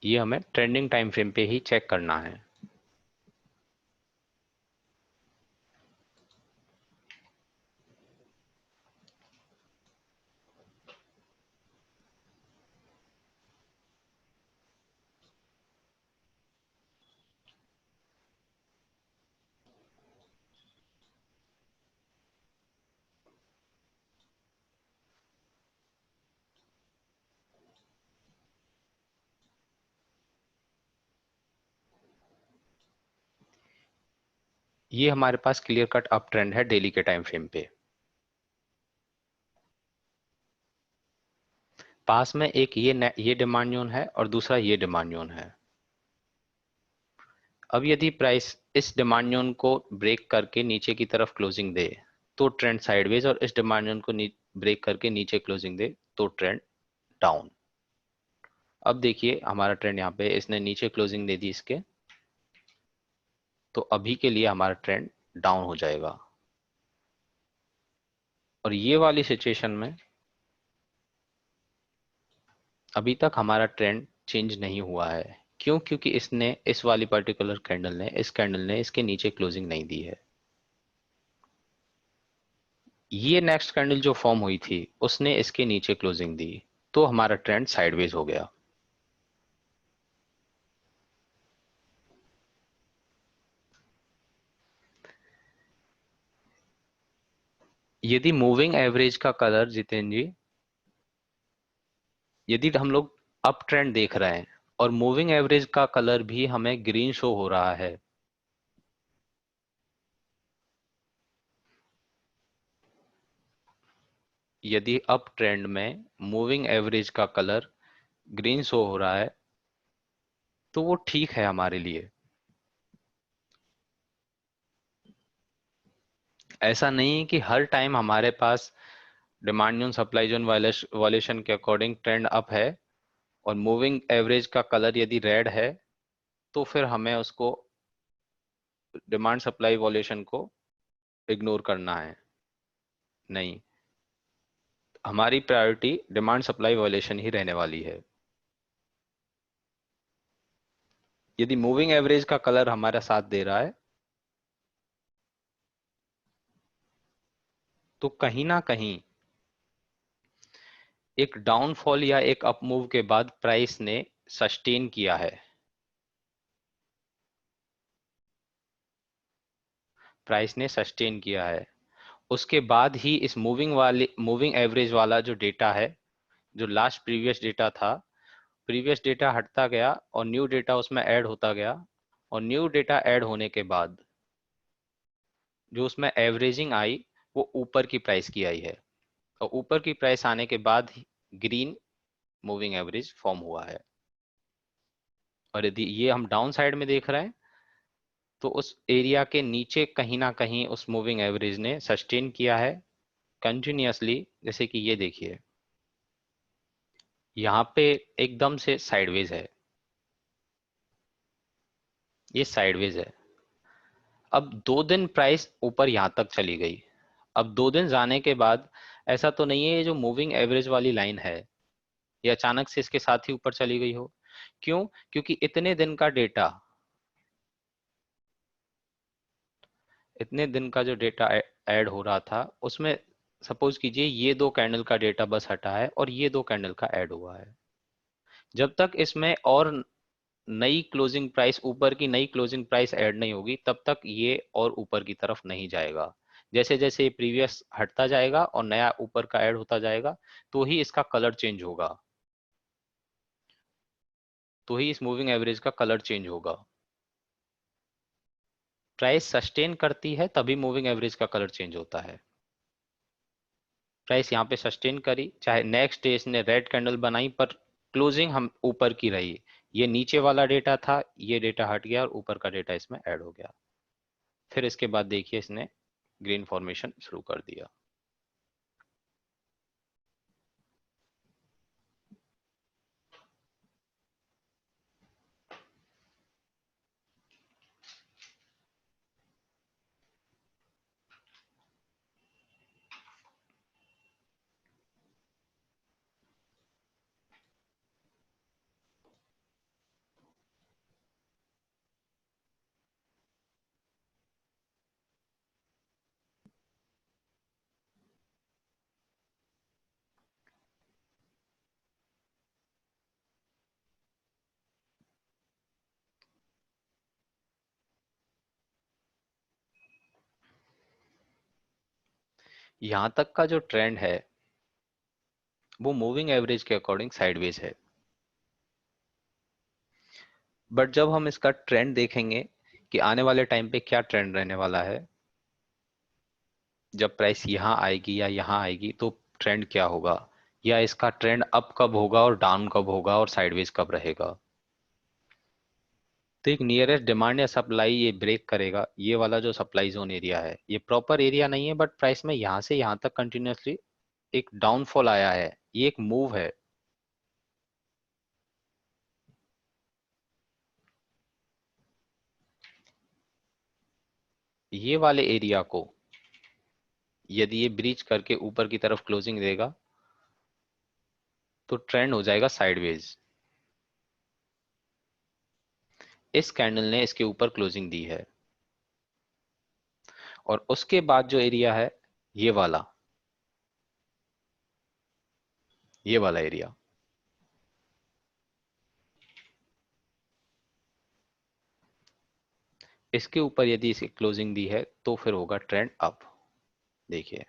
Speaker 1: ये हमें ट्रेंडिंग टाइम फ्रेम पे ही चेक करना है। ये हमारे पास क्लियर कट अप ट्रेंड है डेली के टाइम फ्रेम पे। पास में एक ये डिमांड जोन है और दूसरा ये डिमांड जोन है। अब यदि प्राइस इस डिमांड जोन को ब्रेक करके नीचे की तरफ क्लोजिंग दे तो ट्रेंड साइडवेज, और इस डिमांड जोन को ब्रेक करके नीचे क्लोजिंग दे तो ट्रेंड डाउन। अब देखिए हमारा ट्रेंड यहाँ पे इसने नीचे क्लोजिंग दे दी इसके, तो अभी के लिए हमारा ट्रेंड डाउन हो जाएगा। और ये वाली सिचुएशन में अभी तक हमारा ट्रेंड चेंज नहीं हुआ है। क्यों? क्योंकि इसने इस वाली पर्टिकुलर कैंडल ने इसके नीचे क्लोजिंग नहीं दी है। ये नेक्स्ट कैंडल जो फॉर्म हुई थी उसने इसके नीचे क्लोजिंग दी, तो हमारा ट्रेंड साइडवेज हो गया। यदि मूविंग एवरेज का कलर, जितेंद्र जी, यदि हम लोग अप ट्रेंड देख रहे हैं और मूविंग एवरेज का कलर भी हमें ग्रीन शो हो रहा है, यदि अप ट्रेंड में मूविंग एवरेज का कलर ग्रीन शो हो रहा है तो वो ठीक है हमारे लिए। ऐसा नहीं है कि हर टाइम हमारे पास डिमांड जोन सप्लाई जोन वालेशन के अकॉर्डिंग ट्रेंड अप है और मूविंग एवरेज का कलर यदि रेड है तो फिर हमें उसको, डिमांड सप्लाई वॉल्यूशन को इग्नोर करना है। नहीं, हमारी प्रायोरिटी डिमांड सप्लाई वॉल्यूशन ही रहने वाली है। यदि मूविंग एवरेज का कलर हमारा साथ दे रहा है तो कहीं ना कहीं एक डाउनफॉल या एक अपमूव के बाद प्राइस ने सस्टेन किया है। प्राइस ने सस्टेन किया है उसके बाद ही इस मूविंग एवरेज वाला जो डेटा है, जो लास्ट प्रीवियस डेटा था, प्रीवियस डेटा हटता गया और न्यू डेटा उसमें ऐड होता गया, और न्यू डेटा ऐड होने के बाद जो उसमें एवरेजिंग आई वो ऊपर की प्राइस की आई है, और ऊपर की प्राइस आने के बाद ग्रीन मूविंग एवरेज फॉर्म हुआ है। और यदि ये हम डाउन साइड में देख रहे हैं तो उस एरिया के नीचे कहीं ना कहीं उस मूविंग एवरेज ने सस्टेन किया है कंटिन्यूअसली। जैसे कि ये देखिए, यहाँ पे एकदम से साइडवेज है, ये साइडवेज है। अब 2 दिन प्राइस ऊपर यहां तक चली गई। अब 2 दिन जाने के बाद ऐसा तो नहीं है ये जो मूविंग एवरेज वाली लाइन है ये अचानक से इसके साथ ही ऊपर चली गई हो। क्यों? क्योंकि इतने दिन का डेटा, इतने दिन का जो डेटा ऐड हो रहा था उसमें सपोज कीजिए ये 2 कैंडल का डेटा बस हटा है और ये 2 कैंडल का ऐड हुआ है। जब तक इसमें और नई क्लोजिंग प्राइस, ऊपर की नई क्लोजिंग प्राइस ऐड नहीं होगी तब तक ये और ऊपर की तरफ नहीं जाएगा। जैसे जैसे ये प्रीवियस हटता जाएगा और नया ऊपर का ऐड होता जाएगा तो ही इसका कलर चेंज होगा, तो ही इस मूविंग एवरेज का कलर चेंज होगा। प्राइस सस्टेन करती है तभी मूविंग एवरेज का कलर चेंज होता है। प्राइस यहाँ पे सस्टेन करी, चाहे नेक्स्ट डे इसने रेड कैंडल बनाई पर क्लोजिंग हम ऊपर की रही। ये नीचे वाला डेटा था, ये डेटा हट गया और ऊपर का डेटा इसमें ऐड हो गया। फिर इसके बाद देखिए इसने ग्रीन फॉर्मेशन शुरू कर दिया। यहां तक का जो ट्रेंड है वो मूविंग एवरेज के अकॉर्डिंग साइडवेज है। बट जब हम इसका ट्रेंड देखेंगे कि आने वाले टाइम पे क्या ट्रेंड रहने वाला है, जब प्राइस यहाँ आएगी या यहाँ आएगी तो ट्रेंड क्या होगा, या इसका ट्रेंड अप कब होगा और डाउन कब होगा और साइडवेज कब रहेगा। तो एक नियरेस्ट डिमांड या सप्लाई ये ब्रेक करेगा। ये वाला जो सप्लाई जोन एरिया है ये प्रॉपर एरिया नहीं है, बट प्राइस में यहाँ से यहाँ तक कंटिन्यूअसली एक डाउनफॉल आया है, ये एक मूव है। ये वाले एरिया को यदि ये ब्रीच करके ऊपर की तरफ क्लोजिंग देगा तो ट्रेंड हो जाएगा साइडवेज। इस कैंडल ने इसके ऊपर क्लोजिंग दी है और उसके बाद जो एरिया है ये वाला, ये वाला एरिया, इसके ऊपर यदि इसे क्लोजिंग दी है तो फिर होगा ट्रेंड अप। देखिए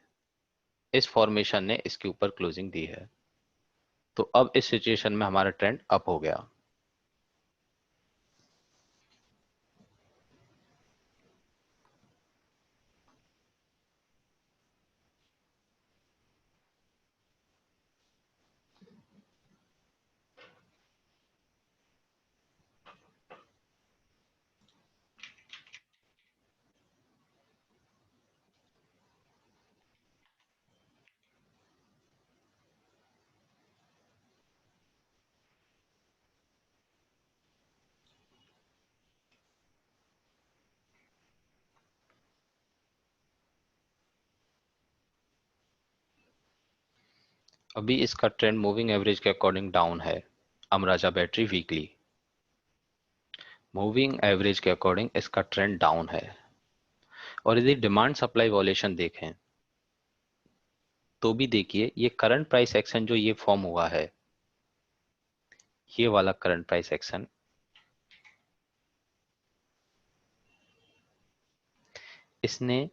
Speaker 1: इस फॉर्मेशन ने इसके ऊपर क्लोजिंग दी है तो अब इस सिचुएशन में हमारा ट्रेंड अप हो गया। अभी इसका ट्रेंड मूविंग एवरेज के अकॉर्डिंग डाउन है। Amaraja battery weekly moving average के अकॉर्डिंग इसका ट्रेंड डाउन है। और यदि डिमांड सप्लाई वॉल्यूशन देखें तो भी देखिए ये करंट प्राइस एक्शन जो ये फॉर्म हुआ है, ये वाला करंट प्राइस एक्शन, इसने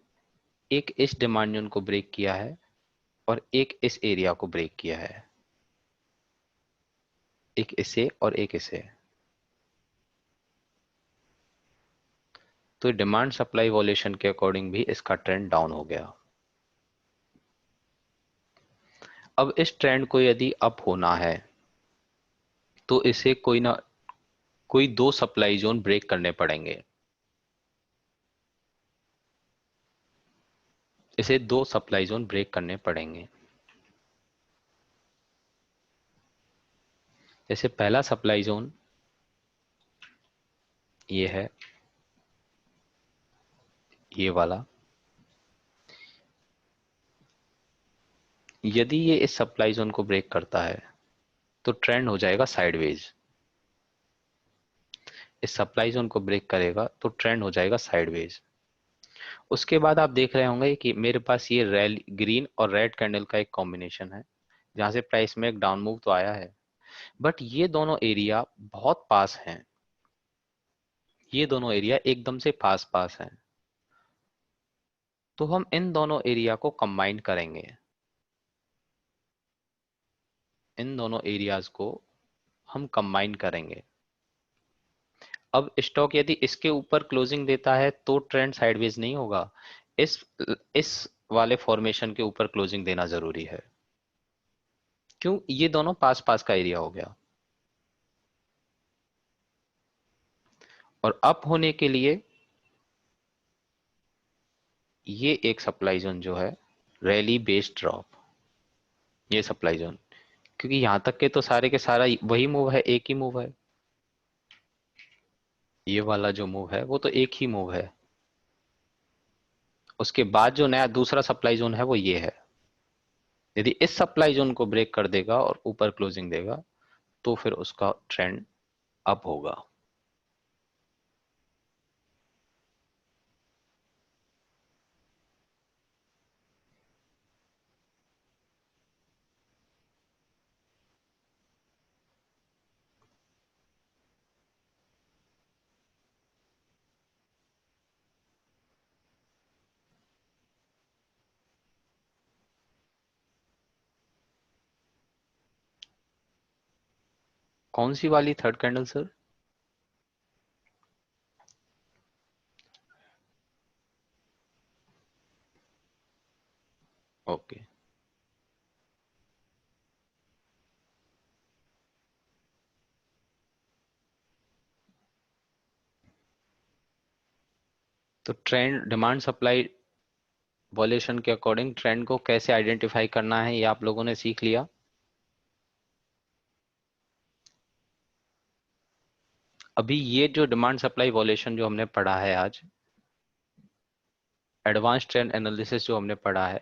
Speaker 1: एक इस डिमांड जोन को ब्रेक किया है और एक इस एरिया को ब्रेक किया है, एक इसे और एक इसे। तो डिमांड सप्लाई वॉल्यूशन के अकॉर्डिंग भी इसका ट्रेंड डाउन हो गया। अब इस ट्रेंड को यदि अप होना है तो इसे कोई ना कोई दो सप्लाई जोन ब्रेक करने पड़ेंगे। इसे दो सप्लाई जोन ब्रेक करने पड़ेंगे। जैसे पहला सप्लाई जोन ये है, ये वाला। यदि ये इस सप्लाई जोन को ब्रेक करता है तो ट्रेंड हो जाएगा साइडवेज। इस सप्लाई जोन को ब्रेक करेगा तो ट्रेंड हो जाएगा साइडवेज। उसके बाद आप देख रहे होंगे कि मेरे पास ये ग्रीन और रेड कैंडल का एक कॉम्बिनेशन है, जहां से प्राइस में एक डाउन मूव तो आया है, बट ये दोनों एरिया बहुत पास हैं। ये दोनों एरिया एकदम से पास पास हैं। तो हम इन दोनों एरिया को कंबाइन करेंगे। इन दोनों एरियाज को हम कंबाइन करेंगे। अब स्टॉक यदि इसके ऊपर क्लोजिंग देता है तो ट्रेंड साइडवेज नहीं होगा, इस इस वाले फॉर्मेशन के ऊपर क्लोजिंग देना जरूरी है। क्यों? ये दोनों पास पास का एरिया हो गया। और अप होने के लिए ये एक सप्लाई जोन जो है, रैली बेस्ड ड्रॉप, ये सप्लाई जोन, क्योंकि यहां तक के तो सारे के सारा वही मूव है, एक ही मूव है। ये वाला जो मूव है वो तो एक ही मूव है। उसके बाद जो नया दूसरा सप्लाई जोन है वो ये है। यदि इस सप्लाई जोन को ब्रेक कर देगा और ऊपर क्लोजिंग देगा तो फिर उसका ट्रेंड अप होगा। कौन सी वाली थर्ड कैंडल सर? ओके। तो ट्रेंड डिमांड सप्लाई वॉल्यूशन के अकॉर्डिंग ट्रेंड को कैसे आइडेंटिफाई करना है ये आप लोगों ने सीख लिया। अभी ये जो डिमांड सप्लाई वॉल्यूशन जो हमने पढ़ा है आज, एडवांस ट्रेंड एनालिसिस जो हमने पढ़ा है,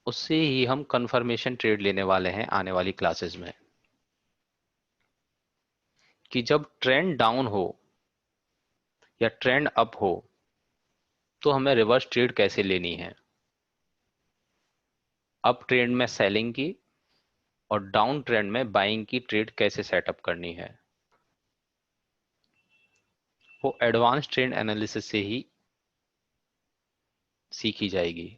Speaker 1: उससे ही हम कंफर्मेशन ट्रेड लेने वाले हैं आने वाली क्लासेस में। कि जब ट्रेंड डाउन हो या ट्रेंड अप हो तो हमें रिवर्स ट्रेड कैसे लेनी है। अप ट्रेंड में सेलिंग की और डाउन ट्रेंड में बाइंग की ट्रेड कैसे सेटअप करनी है, वो एडवांस ट्रेंड एनालिसिस से ही सीखी जाएगी।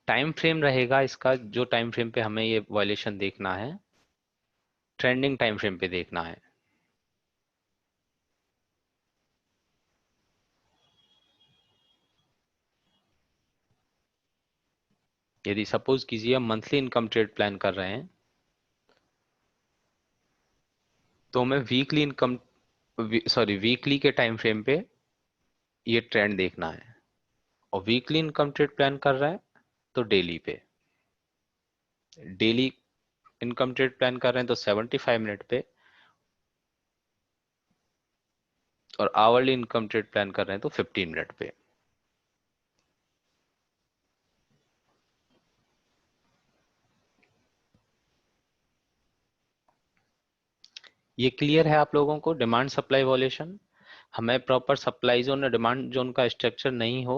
Speaker 1: टाइम फ्रेम रहेगा इसका, जो टाइम फ्रेम पे हमें ये वॉल्यूशन देखना है, ट्रेंडिंग टाइम फ्रेम पे देखना है। यदि सपोज कीजिए हम मंथली इनकम ट्रेड प्लान कर रहे हैं तो हमें वीकली इनकम सॉरी वीकली के टाइम फ्रेम पे ये ट्रेंड देखना है। और वीकली इनकम ट्रेड प्लान कर रहे हैं तो डेली पे, डेली इनकम ट्रेड प्लान कर रहे हैं तो 75 मिनट पे, और आवरली इनकम ट्रेड प्लान कर रहे हैं तो 15 मिनट पे। ये क्लियर है आप लोगों को? डिमांड सप्लाई वॉल्यूशन, हमें प्रॉपर सप्लाई जोन और डिमांड जोन का स्ट्रक्चर नहीं हो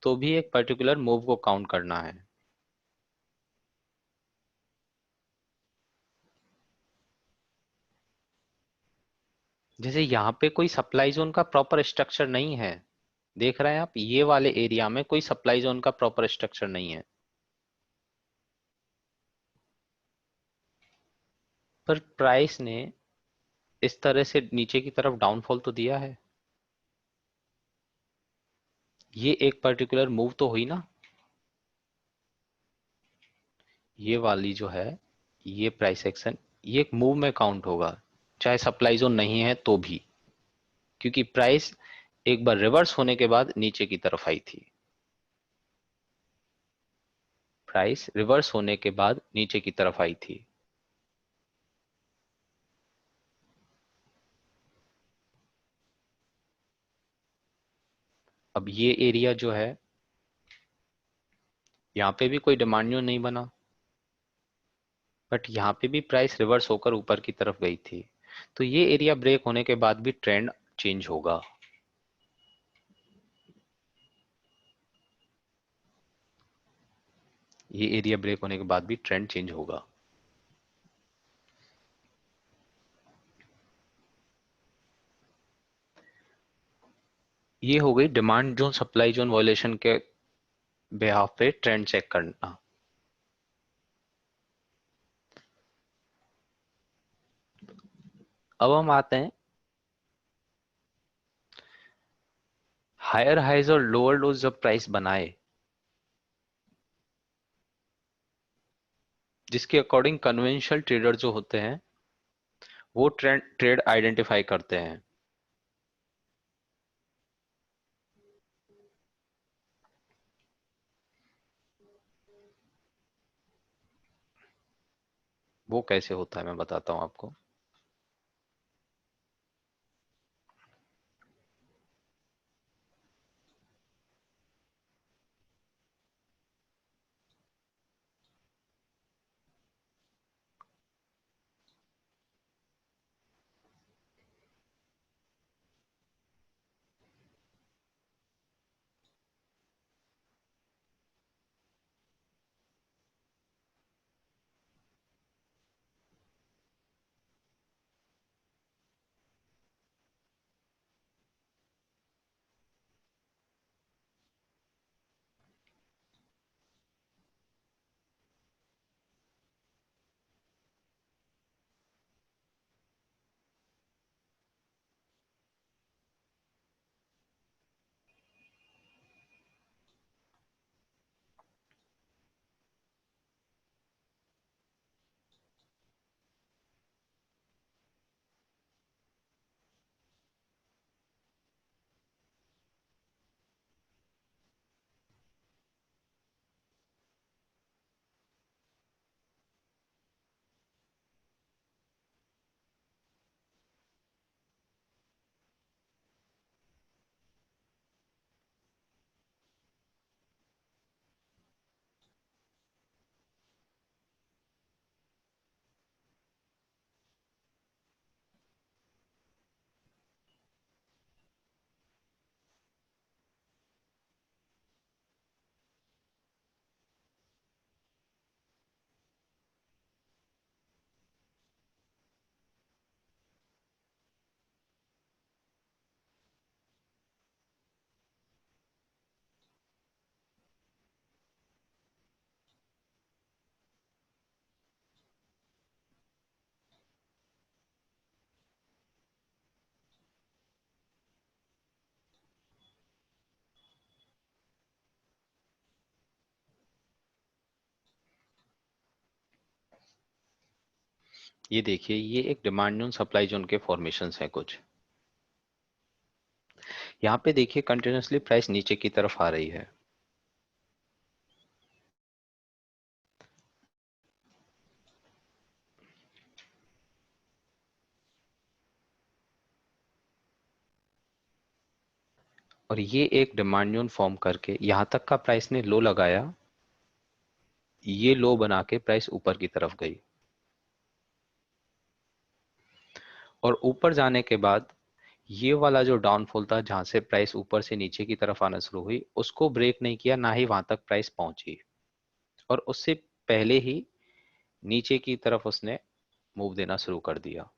Speaker 1: तो भी एक पर्टिकुलर मूव को काउंट करना है। जैसे यहाँ पे कोई सप्लाई जोन का प्रॉपर स्ट्रक्चर नहीं है, देख रहे हैं आप, ये वाले एरिया में कोई सप्लाई जोन का प्रॉपर स्ट्रक्चर नहीं है, पर प्राइस ने इस तरह से नीचे की तरफ डाउनफॉल तो दिया है। ये एक पर्टिकुलर मूव तो हुई ना, ये वाली जो है, ये प्राइस एक्शन, ये एक मूव में काउंट होगा, चाहे सप्लाई जोन नहीं है तो भी, क्योंकि प्राइस एक बार रिवर्स होने के बाद नीचे की तरफ आई थी, प्राइस रिवर्स होने के बाद नीचे की तरफ आई थी। अब ये एरिया जो है, यहाँ पे भी कोई डिमांड नहीं बना, बट यहाँ पे भी प्राइस रिवर्स होकर ऊपर की तरफ गई थी, तो ये एरिया ब्रेक होने के बाद भी ट्रेंड चेंज होगा। ये एरिया ब्रेक होने के बाद भी ट्रेंड चेंज होगा। ये हो गई demand zone supply zone violation के बिहाफ पे ट्रेंड चेक करना। अब हम आते हैं हायर हाइज और लोअर लोज जब प्राइस बनाए, जिसके अकॉर्डिंग कन्वेंशनल ट्रेडर जो होते हैं वो ट्रेड आइडेंटिफाई करते हैं। वो कैसे होता है मैं बताता हूं आपको। ये देखिए, ये एक डिमांड जोन सप्लाई जोन के फॉर्मेशंस हैं कुछ। यहाँ पे देखिए कंटिन्यूसली प्राइस नीचे की तरफ आ रही है, और ये एक डिमांड जोन फॉर्म करके यहाँ तक का प्राइस ने लो लगाया, ये लो बना के प्राइस ऊपर की तरफ गई, और ऊपर जाने के बाद ये वाला जो डाउनफॉल था जहां से प्राइस ऊपर से नीचे की तरफ आना शुरू हुई, उसको ब्रेक नहीं किया, ना ही वहां तक प्राइस पहुंची, और उससे पहले ही नीचे की तरफ उसने मूव देना शुरू कर दिया।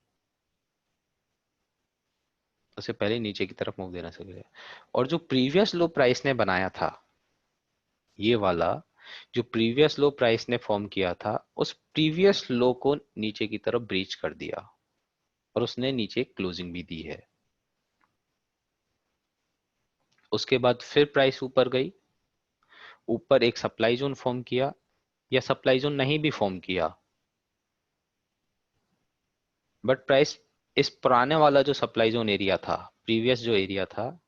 Speaker 1: उससे पहले नीचे की तरफ मूव देना शुरू किया। और जो प्रीवियस लो प्राइस ने बनाया था, ये वाला जो प्रीवियस लो प्राइस ने फॉर्म किया था, उस प्रीवियस लो को नीचे की तरफ ब्रीच कर दिया और उसने नीचे क्लोजिंग भी दी है। उसके बाद फिर प्राइस ऊपर गई, ऊपर एक सप्लाई जोन फॉर्म किया, या सप्लाई जोन नहीं भी फॉर्म किया, बट प्राइस इस पुराने वाला जो सप्लाई जोन एरिया था, प्रीवियस जो एरिया था,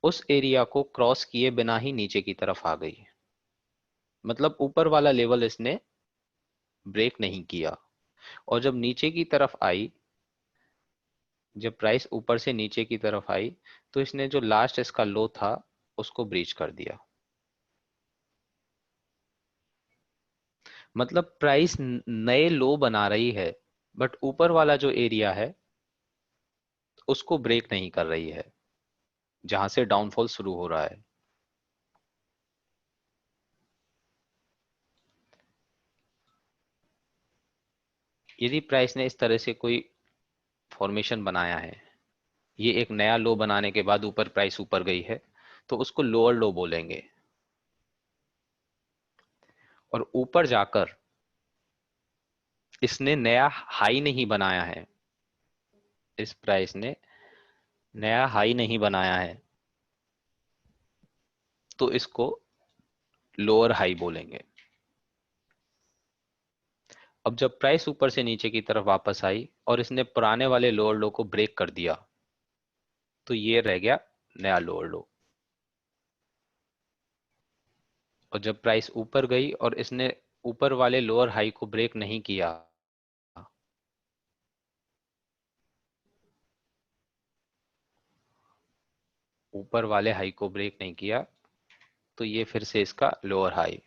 Speaker 1: उस एरिया को क्रॉस किए बिना ही नीचे की तरफ आ गई। मतलब ऊपर वाला लेवल इसने ब्रेक नहीं किया। और जब नीचे की तरफ आई, जब प्राइस ऊपर से नीचे की तरफ आई, तो इसने जो लास्ट इसका लो था उसको ब्रीच कर दिया। मतलब प्राइस नए लो बना रही है, बट ऊपर वाला जो एरिया है उसको ब्रेक नहीं कर रही है, जहां से डाउनफॉल शुरू हो रहा है। यदि प्राइस ने इस तरह से कोई फॉर्मेशन बनाया है, ये एक नया लो बनाने के बाद ऊपर प्राइस ऊपर गई है, तो उसको लोअर लो बोलेंगे। और ऊपर जाकर इसने नया हाई नहीं बनाया है, इस प्राइस ने नया हाई नहीं बनाया है, तो इसको लोअर हाई बोलेंगे। अब जब प्राइस ऊपर से नीचे की तरफ वापस आई और इसने पुराने वाले लोअर लो को ब्रेक कर दिया, तो ये रह गया नया लोअर लो। और जब प्राइस ऊपर गई और इसने ऊपर वाले लोअर हाई को ब्रेक नहीं किया, ऊपर वाले हाई को ब्रेक नहीं किया, तो ये फिर से इसका लोअर हाई।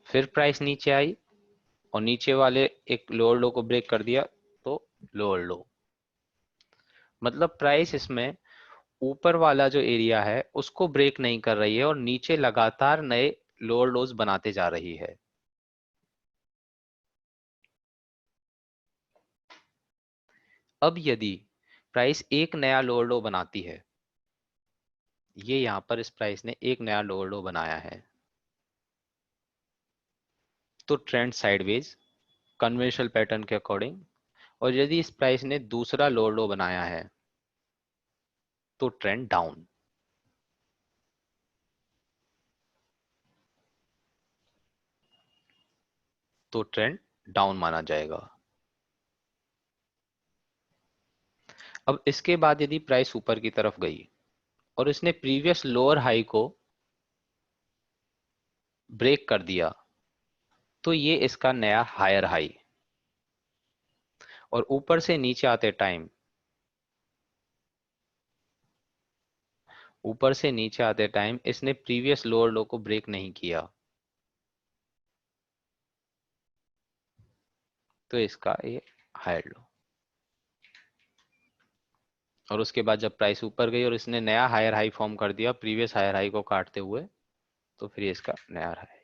Speaker 1: फिर प्राइस नीचे आई और नीचे वाले एक लोअर लो को ब्रेक कर दिया, तो लोअर लो। मतलब प्राइस इसमें ऊपर वाला जो एरिया है उसको ब्रेक नहीं कर रही है और नीचे लगातार नए लोअर लोज बनाते जा रही है। अब यदि प्राइस एक नया लोअर लो बनाती है, ये यहां पर इस प्राइस ने एक नया लोअर लो बनाया है, तो ट्रेंड साइडवेज कन्वेंशनल पैटर्न के अकॉर्डिंग। और यदि इस प्राइस ने दूसरा लोअर लो बनाया है, तो ट्रेंड डाउन। तो ट्रेंड डाउन माना जाएगा। अब इसके बाद यदि प्राइस ऊपर की तरफ गई और इसने प्रीवियस लोअर हाई को ब्रेक कर दिया, तो ये इसका नया हायर हाई। और ऊपर से नीचे आते टाइम, ऊपर से नीचे आते टाइम इसने प्रीवियस लोअर लो को ब्रेक नहीं किया, तो इसका ये हायर लो। और उसके बाद जब प्राइस ऊपर गई और इसने नया हायर हाई फॉर्म कर दिया प्रीवियस हायर हाई को काटते हुए, तो फिर ये इसका नया हाई।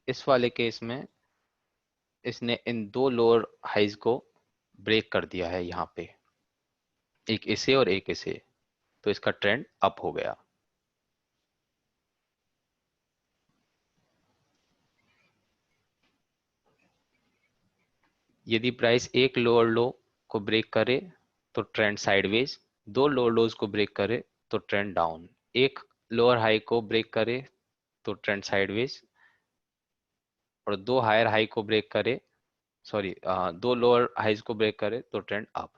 Speaker 1: इस वाले केस में इसने इन दो लोअर हाइज को ब्रेक कर दिया है यहाँ पे, एक इसे और एक इसे, तो इसका ट्रेंड अप हो गया। यदि प्राइस एक लोअर लो को ब्रेक करे, तो ट्रेंड साइडवेज। दो लोअर लोज को ब्रेक करे, तो ट्रेंड डाउन। एक लोअर हाई को ब्रेक करे, तो ट्रेंड साइडवेज। और दो हायर हाई को ब्रेक करे, सॉरी, दो लोअर हाइज को ब्रेक करे, तो ट्रेंड अप।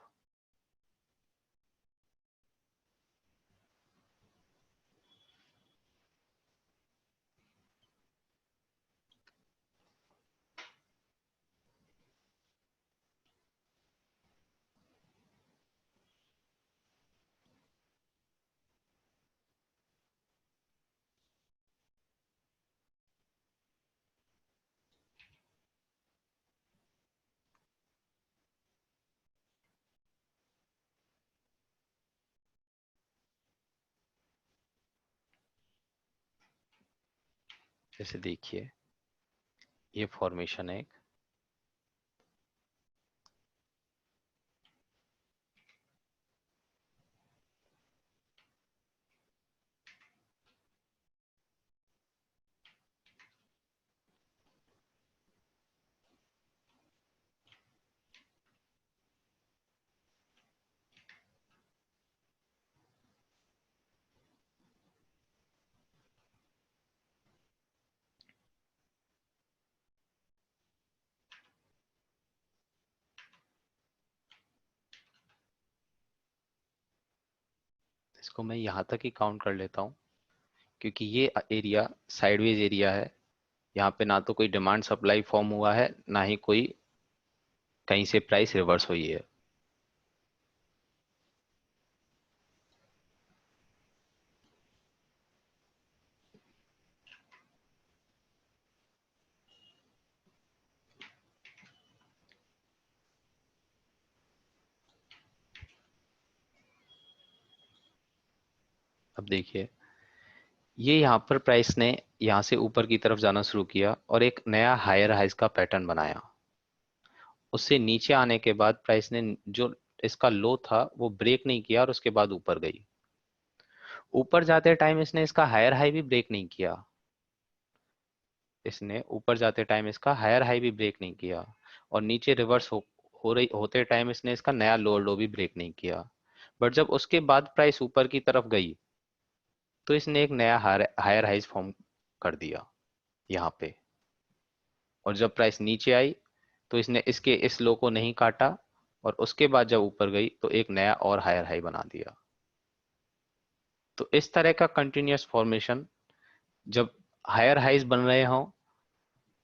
Speaker 1: जैसे देखिए ये फॉर्मेशन है एक, इसको मैं यहाँ तक ही काउंट कर लेता हूँ क्योंकि ये एरिया साइडवेज एरिया है। यहाँ पे ना तो कोई डिमांड सप्लाई फॉर्म हुआ है, ना ही कोई कहीं से प्राइस रिवर्स हुई है। अब देखिए ये यहाँ पर प्राइस ने यहाँ से ऊपर की तरफ जाना शुरू किया और एक नया हायर हाइज का पैटर्न बनाया। उससे नीचे आने के बाद प्राइस ने जो इसका लो था वो ब्रेक नहीं किया और उसके बाद ऊपर गई। ऊपर जाते टाइम इसने इसका हायर हाई भी ब्रेक नहीं किया। इसने ऊपर जाते टाइम इसका हायर हाई भी ब्रेक नहीं किया और नीचे रिवर्स हो रही होते टाइम इसने इसका नया लोअर लो भी ब्रेक नहीं किया। बट जब उसके बाद प्राइस ऊपर की तरफ गई तो इसने एक नया हायर हाइज फॉर्म कर दिया यहाँ पे। और जब प्राइस नीचे आई तो इसने इसके इस लो को नहीं काटा और उसके बाद जब ऊपर गई तो एक नया और हायर हाई बना दिया। तो इस तरह का कंटिन्यूअस फॉर्मेशन, जब हायर हाइज बन रहे हो,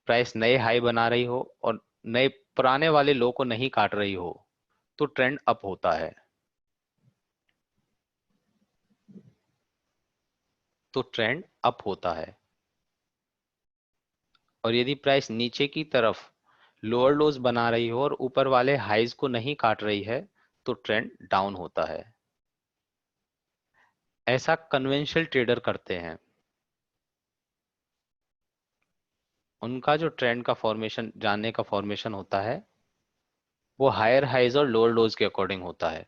Speaker 1: प्राइस नए हाई बना रही हो और नए पुराने वाले लो को नहीं काट रही हो, तो ट्रेंड अप होता है। तो ट्रेंड अप होता है। और यदि प्राइस नीचे की तरफ लोअर लोज बना रही हो और ऊपर वाले हाइज को नहीं काट रही है तो ट्रेंड डाउन होता है। ऐसा कन्वेंशनल ट्रेडर करते हैं। उनका जो ट्रेंड का फॉर्मेशन जानने का फॉर्मेशन होता है वो हायर हाइज और लोअर लोज के अकॉर्डिंग होता है।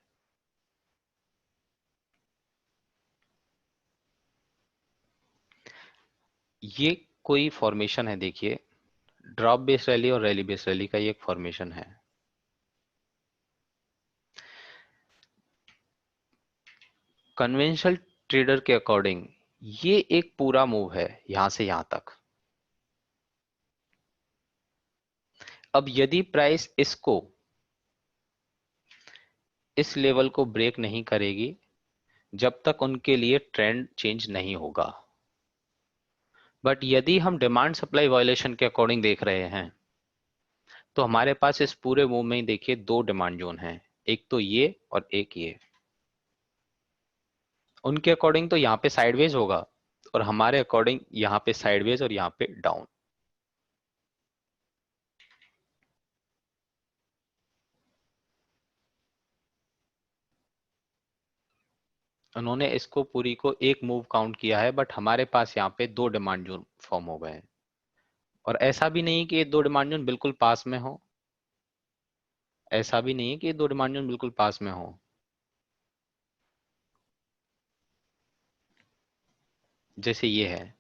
Speaker 1: ये कोई फॉर्मेशन है, देखिए ड्रॉप बेस रैली और रैली बेस रैली का ये एक फॉर्मेशन है। कन्वेंशनल ट्रेडर के अकॉर्डिंग ये एक पूरा मूव है यहां से यहां तक। अब यदि प्राइस इसको इस लेवल को ब्रेक नहीं करेगी जब तक उनके लिए ट्रेंड चेंज नहीं होगा। बट यदि हम डिमांड सप्लाई वायलेशन के अकॉर्डिंग देख रहे हैं तो हमारे पास इस पूरे मूव में ही देखिए दो डिमांड जोन हैं, एक तो ये और एक ये। उनके अकॉर्डिंग तो यहाँ पे साइडवेज होगा और हमारे अकॉर्डिंग यहाँ पे साइडवेज और यहाँ पे डाउन। उन्होंने इसको पूरी को एक मूव काउंट किया है बट हमारे पास यहाँ पे दो डिमांड जोन फॉर्म हो गए हैं। और ऐसा भी नहीं कि ये दो डिमांड जोन बिल्कुल पास में हो। ऐसा भी नहीं है कि ये दो डिमांड जोन बिल्कुल पास में हो। जैसे ये है,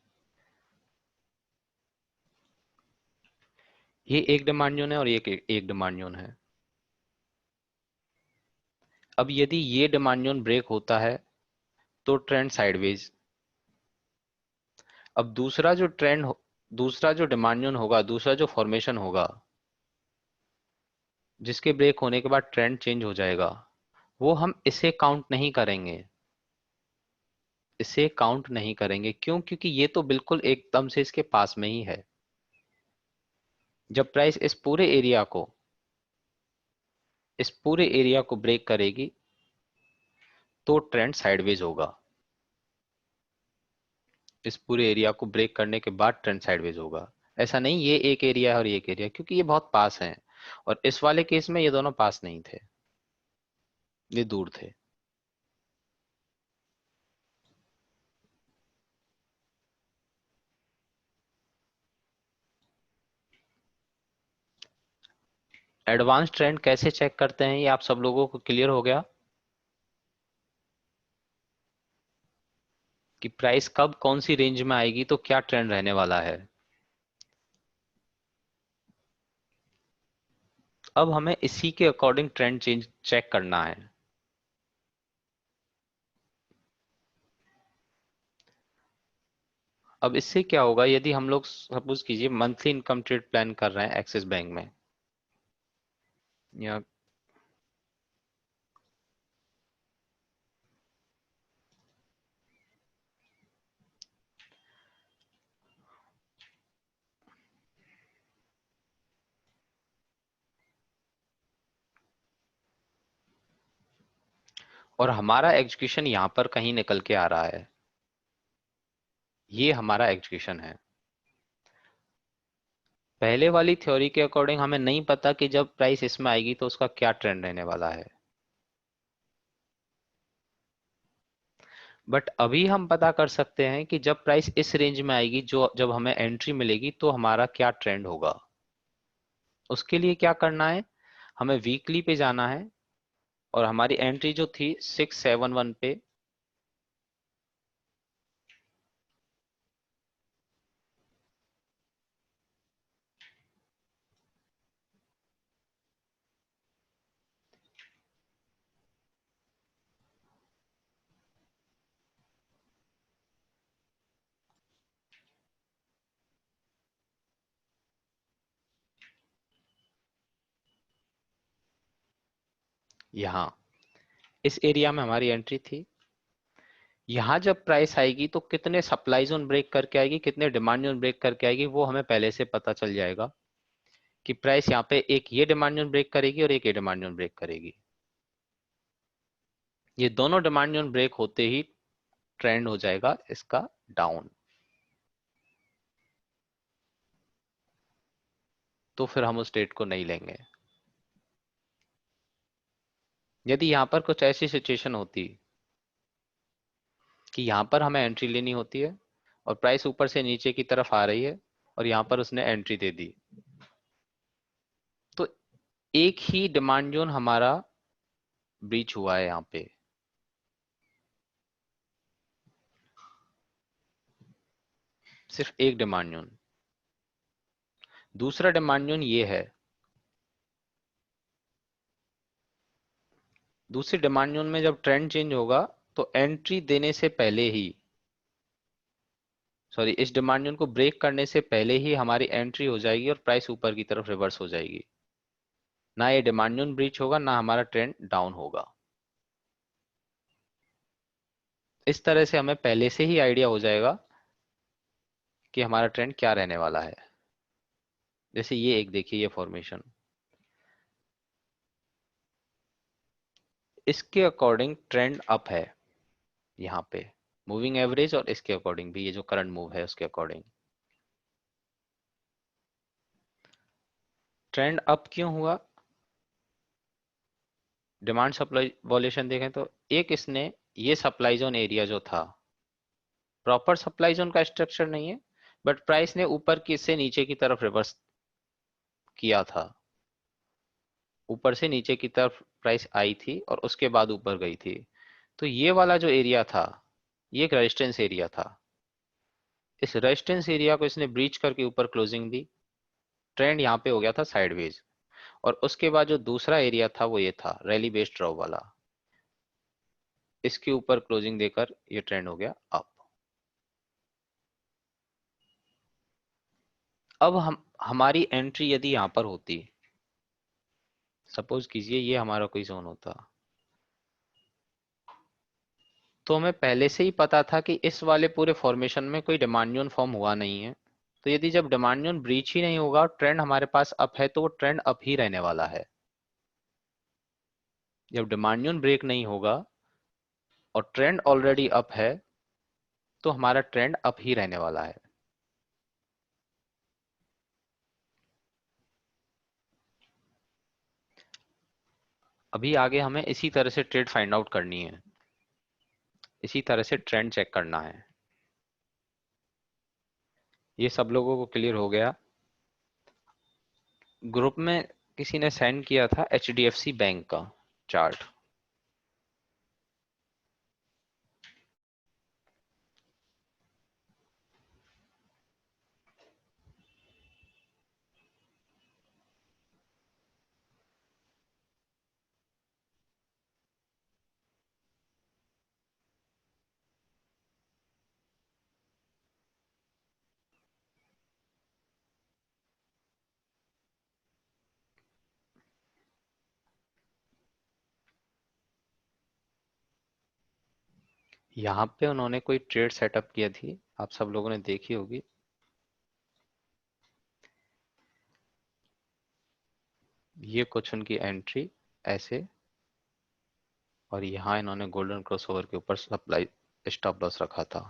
Speaker 1: ये एक डिमांड जोन है और ये एक डिमांड जोन है। अब यदि ये डिमांड जोन ब्रेक होता है तो ट्रेंड साइडवेज। अब दूसरा जो डिमांड जोन होगा, दूसरा जो फॉर्मेशन होगा जिसके ब्रेक होने के बाद ट्रेंड चेंज हो जाएगा, वो हम इसे काउंट नहीं करेंगे। इसे काउंट नहीं करेंगे क्यों? क्योंकि ये तो बिल्कुल एकदम से इसके पास में ही है। जब प्राइस इस पूरे एरिया को ब्रेक करेगी तो ट्रेंड साइडवेज होगा। इस पूरे एरिया को ब्रेक करने के बाद ट्रेंड साइडवेज होगा। ऐसा नहीं ये एक एरिया है और ये एक एरिया, क्योंकि ये बहुत पास हैं। और इस वाले केस में ये दोनों पास नहीं थे, ये दूर थे। एडवांस ट्रेंड कैसे चेक करते हैं, ये आप सब लोगों को क्लियर हो गया कि प्राइस कब कौन सी रेंज में आएगी तो क्या ट्रेंड रहने वाला है। अब हमें इसी के अकॉर्डिंग ट्रेंड चेंज चेक करना है। अब इससे क्या होगा, यदि हम लोग सपोज कीजिए मंथली इनकम ट्रेड प्लान कर रहे हैं एक्सिस बैंक में, या और हमारा एजुकेशन यहाँ पर कहीं निकल के आ रहा है, ये हमारा एजुकेशन है। पहले वाली थ्योरी के अकॉर्डिंग हमें नहीं पता कि जब प्राइस इसमें आएगी तो उसका क्या ट्रेंड रहने वाला है, बट अभी हम पता कर सकते हैं कि जब प्राइस इस रेंज में आएगी, जो जब हमें एंट्री मिलेगी तो हमारा क्या ट्रेंड होगा। उसके लिए क्या करना है, हमें वीकली पे जाना है और हमारी एंट्री जो थी 671 पे, यहाँ इस एरिया में हमारी एंट्री थी। यहाँ जब प्राइस आएगी तो कितने सप्लाई जोन ब्रेक करके आएगी, कितने डिमांड जोन ब्रेक करके आएगी, वो हमें पहले से पता चल जाएगा कि प्राइस यहाँ पे एक ये डिमांड जोन ब्रेक करेगी और एक ये डिमांड जोन ब्रेक करेगी। ये दोनों डिमांड जोन ब्रेक होते ही ट्रेंड हो जाएगा इसका डाउन। तो फिर हम उस ट्रेड को नहीं लेंगे। यदि यहाँ पर कुछ ऐसी सिचुएशन होती कि यहाँ पर हमें एंट्री लेनी होती है और प्राइस ऊपर से नीचे की तरफ आ रही है और यहाँ पर उसने एंट्री दे दी, तो एक ही डिमांड जोन हमारा ब्रीच हुआ है यहाँ पे, सिर्फ एक डिमांड जोन। दूसरा डिमांड जोन ये है, दूसरी डिमांड जोन में जब ट्रेंड चेंज होगा तो एंट्री देने से पहले ही, सॉरी, इस डिमांड जोन को ब्रेक करने से पहले ही हमारी एंट्री हो जाएगी और प्राइस ऊपर की तरफ रिवर्स हो जाएगी। ना ये डिमांड जोन ब्रीच होगा ना हमारा ट्रेंड डाउन होगा। इस तरह से हमें पहले से ही आइडिया हो जाएगा कि हमारा ट्रेंड क्या रहने वाला है। जैसे ये एक देखिए, ये फॉर्मेशन, इसके अकॉर्डिंग ट्रेंड अप है यहाँ पे, मूविंग एवरेज और इसके अकॉर्डिंग भी, ये जो करंट मूव है उसके अकॉर्डिंग ट्रेंड अप क्यों हुआ। डिमांड सप्लाई वॉल्यूशन देखें तो एक इसने, ये सप्लाई जोन एरिया जो था, प्रॉपर सप्लाई जोन का स्ट्रक्चर नहीं है, बट प्राइस ने ऊपर की से नीचे की तरफ रिवर्स किया था। ऊपर से नीचे की तरफ प्राइस आई थी और उसके बाद ऊपर गई थी। तो ये वाला जो एरिया था, ये एक रेजिस्टेंस एरिया था। इस रेजिस्टेंस एरिया को इसने ब्रीच करके ऊपर क्लोजिंग दी, ट्रेंड यहाँ पे हो गया था साइडवेज। और उसके बाद जो दूसरा एरिया था वो ये था रैली बेस्ड ड्रॉप वाला, इसके ऊपर क्लोजिंग देकर ये ट्रेंड हो गया अप। अब हम, हमारी एंट्री यदि यहाँ पर होती, सपोज कीजिए ये हमारा कोई जोन होता, तो हमें पहले से ही पता था कि इस वाले पूरे फॉर्मेशन में कोई डिमांड जोन फॉर्म हुआ नहीं है। तो यदि जब डिमांड जोन ब्रीच ही नहीं होगा और ट्रेंड हमारे पास अप है तो वो ट्रेंड अप ही रहने वाला है। जब डिमांड जोन ब्रेक नहीं होगा और ट्रेंड ऑलरेडी अप है तो हमारा ट्रेंड अप ही रहने वाला है। अभी आगे हमें इसी तरह से ट्रेड फाइंड आउट करनी है, इसी तरह से ट्रेंड चेक करना है। ये सब लोगों को क्लियर हो गया। ग्रुप में किसी ने सेंड किया था HDFC बैंक का चार्ट। यहाँ पे उन्होंने कोई ट्रेड सेटअप किया थी, आप सब लोगों ने देखी होगी। ये कुछ उनकी एंट्री ऐसे, और यहाँ इन्होंने गोल्डन क्रॉसओवर के ऊपर सप्लाई स्टॉप लॉस रखा था।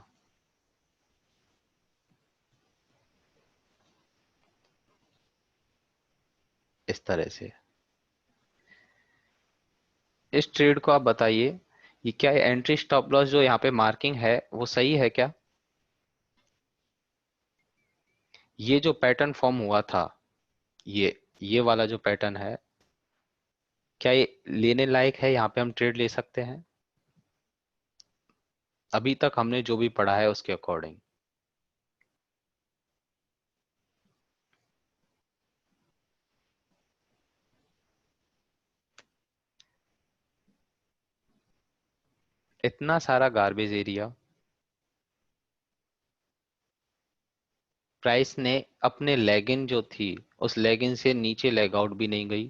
Speaker 1: इस तरह से इस ट्रेड को आप बताइए, ये क्या एंट्री स्टॉप लॉस जो यहाँ पे मार्किंग है वो सही है क्या? ये जो पैटर्न फॉर्म हुआ था, ये वाला जो पैटर्न है, क्या ये लेने लायक है? यहाँ पे हम ट्रेड ले सकते हैं अभी तक हमने जो भी पढ़ा है उसके अकॉर्डिंग? इतना सारा गार्बेज एरिया, प्राइस ने अपने लेगिन जो थी उस लेगिन से नीचे लेग आउट भी नहीं गई,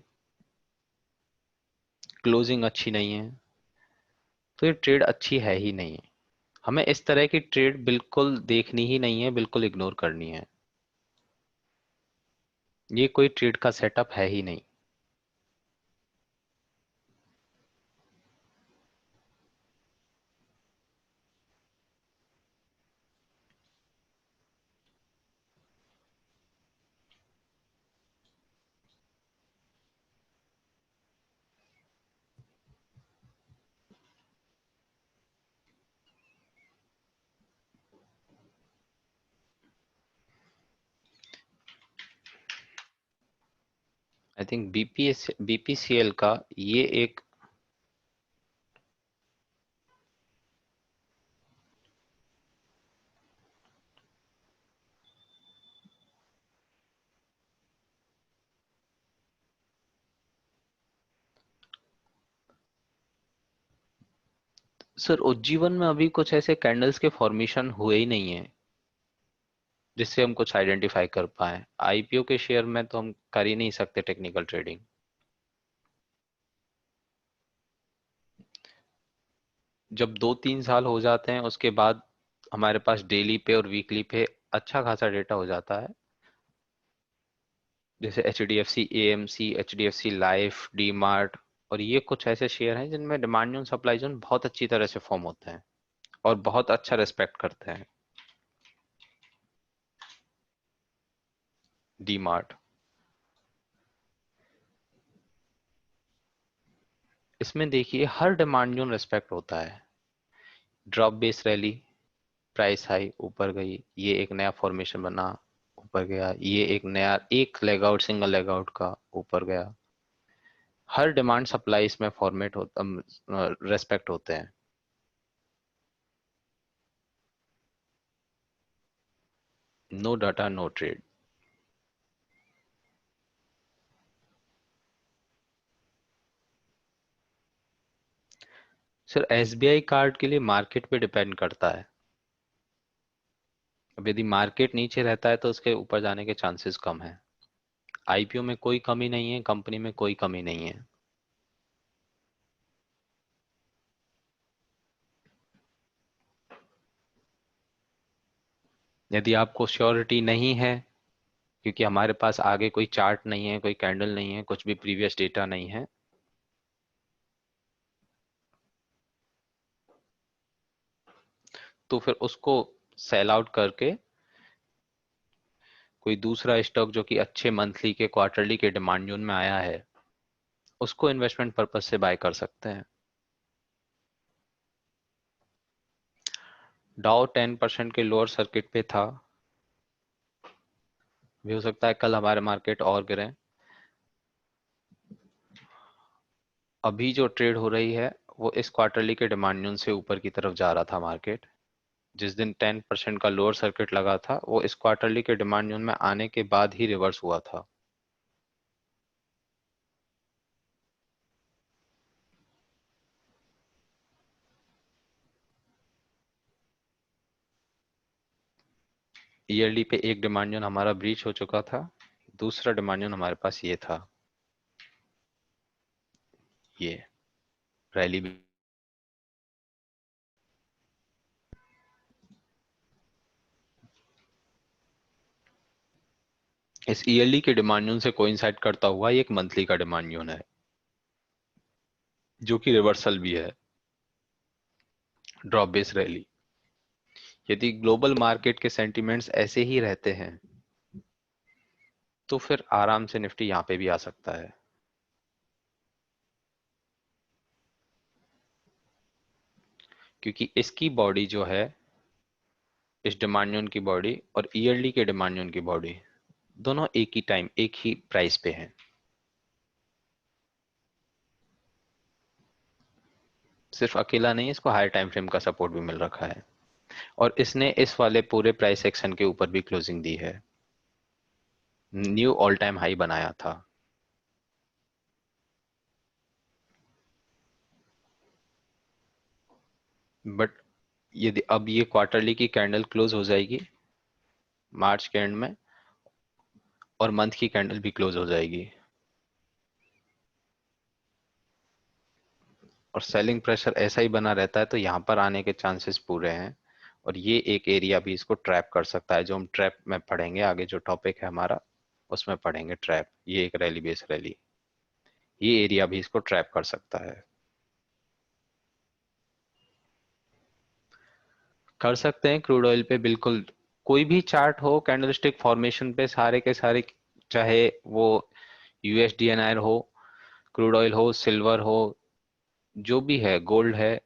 Speaker 1: क्लोजिंग अच्छी नहीं है, तो ये ट्रेड अच्छी है ही नहीं। हमें इस तरह की ट्रेड बिल्कुल देखनी ही नहीं है, बिल्कुल इग्नोर करनी है। ये कोई ट्रेड का सेटअप है ही नहीं। आई थिंक BPCL का ये एक, सर उज्जीवन में अभी कुछ ऐसे कैंडल्स के फॉर्मेशन हुए ही नहीं है जिससे हम कुछ आइडेंटिफाई कर पाए। IPO के शेयर में तो हम कर ही नहीं सकते टेक्निकल ट्रेडिंग। जब 2-3 साल हो जाते हैं उसके बाद हमारे पास डेली पे और वीकली पे अच्छा खासा डेटा हो जाता है, जैसे HDFC AMC, HDFC life, D mart, और ये कुछ ऐसे शेयर हैं जिनमें डिमांड जोन सप्लाई जोन बहुत अच्छी तरह से फॉर्म होते हैं और बहुत अच्छा रिस्पेक्ट करते हैं। डी मार्ट, इसमें देखिए हर डिमांड जोन रिस्पेक्ट होता है। Drop base rally, price high, ऊपर गई, ये एक नया फॉर्मेशन बना, ऊपर गया, ये एक नया एक leg out, single leg out का, ऊपर गया। हर डिमांड सप्लाई इसमें फॉर्मेट होता, रेस्पेक्ट होते हैं। No data no trade. Sir SBI card के लिए मार्केट पे डिपेंड करता है। अब यदि मार्केट नीचे रहता है तो उसके ऊपर जाने के चांसेस कम है। IPO में कोई कमी नहीं है, कंपनी में कोई कमी नहीं है। यदि आपको श्योरिटी नहीं है, क्योंकि हमारे पास आगे कोई चार्ट नहीं है, कोई कैंडल नहीं है, कुछ भी प्रीवियस डेटा नहीं है, तो फिर उसको सेल आउट करके कोई दूसरा स्टॉक जो कि अच्छे मंथली के, क्वार्टरली के डिमांड जोन में आया है, उसको इन्वेस्टमेंट पर्पज से बाय कर सकते हैं। डाउ 10% के लोअर सर्किट पे था, भी हो सकता है कल हमारे मार्केट और गिरे। अभी जो ट्रेड हो रही है वो इस क्वार्टरली के डिमांड से ऊपर की तरफ जा रहा था मार्केट। जिस दिन 10% का लोअर सर्किट लगा था वो इस क्वार्टरली के डिमांड जोन में आने के बाद ही रिवर्स हुआ था। ईयरली पे एक डिमांड जोन हमारा ब्रीच हो चुका था, दूसरा डिमांड जोन हमारे पास ये था, ये रैली। इस ईयरली के डिमांड जोन से कोइंसाइड करता हुआ ये एक मंथली का डिमांड जोन है जो कि रिवर्सल भी है, ड्रॉप बेस रैली। यदि ग्लोबल मार्केट के सेंटिमेंट्स ऐसे ही रहते हैं तो फिर आराम से निफ्टी यहाँ पे भी आ सकता है। क्योंकि इसकी बॉडी जो है, इस डिमांड जोन की बॉडी और ईयरली के डिमांड जोन की बॉडी दोनों एक ही टाइम एक ही प्राइस पे हैं। सिर्फ अकेला नहीं, इसको हायर टाइम फ्रेम का सपोर्ट भी मिल रखा है और इसने इस वाले पूरे प्राइस सेक्शन के ऊपर भी क्लोजिंग दी है, न्यू ऑल टाइम हाई बनाया था। बट यदि अब ये क्वार्टरली की कैंडल क्लोज हो जाएगी मार्च के एंड में और मंथ की कैंडल भी क्लोज हो जाएगी और सेलिंग प्रेशर ऐसा ही बना रहता है तो यहाँ पर आने के चांसेस पूरे हैं। और ये एक एरिया भी इसको ट्रैप कर सकता है, जो हम ट्रैप में पढ़ेंगे आगे, जो टॉपिक है हमारा उसमें पढ़ेंगे ट्रैप। ये एक रैली बेस रैली, ये एरिया भी इसको ट्रैप कर सकता है। कर सकते हैं क्रूड ऑयल पे बिल्कुल। कोई भी चार्ट हो कैंडलस्टिक फॉर्मेशन पे, सारे के सारे, चाहे वो यूएसडीएनआर हो, क्रूड ऑयल हो, सिल्वर हो, जो भी है, गोल्ड है,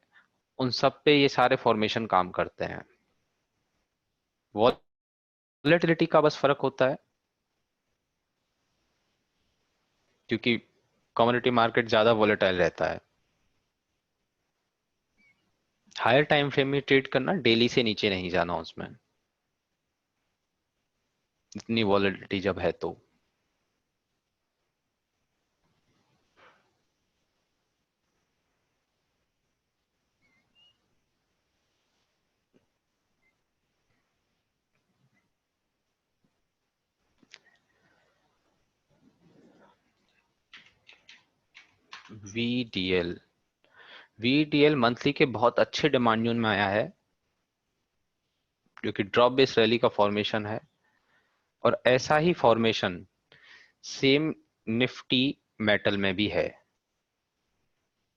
Speaker 1: उन सब पे ये सारे फॉर्मेशन काम करते हैं। वॉलेटिलिटी का बस फर्क होता है क्योंकि कमोडिटी मार्केट ज्यादा वॉलेटाइल रहता है। हायर टाइम फ्रेम में ट्रेड करना, डेली से नीचे नहीं जाना उसमें, इतनी वॉलेटिलिटी जब है तो। वीडीएल, वीडीएल मंथली के बहुत अच्छे डिमांड जोन में आया है जो कि ड्रॉप बेस रैली का फॉर्मेशन है। और ऐसा ही फॉर्मेशन सेम निफ्टी मेटल में भी है,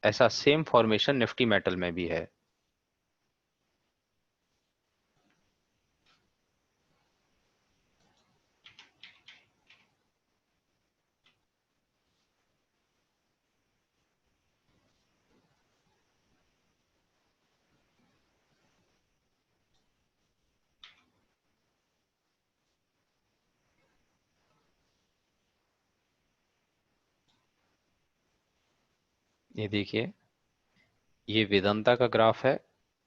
Speaker 1: ऐसा सेम फॉर्मेशन निफ्टी मेटल में भी है। ये देखिए, ये वेदांता का ग्राफ है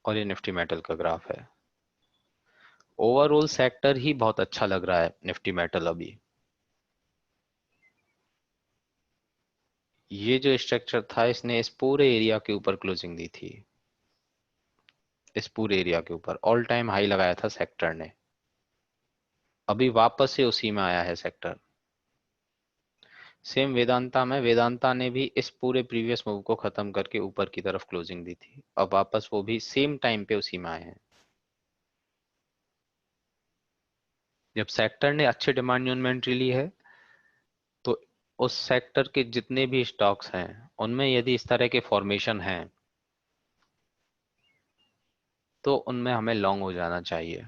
Speaker 1: और ये निफ्टी मेटल का ग्राफ है। ओवरऑल सेक्टर ही बहुत अच्छा लग रहा है निफ्टी मेटल अभी। ये जो स्ट्रक्चर था इसने इस पूरे एरिया के ऊपर क्लोजिंग दी थी, इस पूरे एरिया के ऊपर ऑल टाइम हाई लगाया था सेक्टर ने। अभी वापस से उसी में आया है सेक्टर। सेम वेदांता में, वेदांता ने भी इस पूरे प्रीवियस मूव को खत्म करके ऊपर की तरफ क्लोजिंग दी थी, अब वापस वो भी सेम टाइम पे उसी में आए हैं। जब सेक्टर ने अच्छे डिमांड जोन में एंट्री ली है तो उस सेक्टर के जितने भी स्टॉक्स हैं उनमें यदि इस तरह के फॉर्मेशन हैं तो उनमें हमें लॉन्ग हो जाना चाहिए।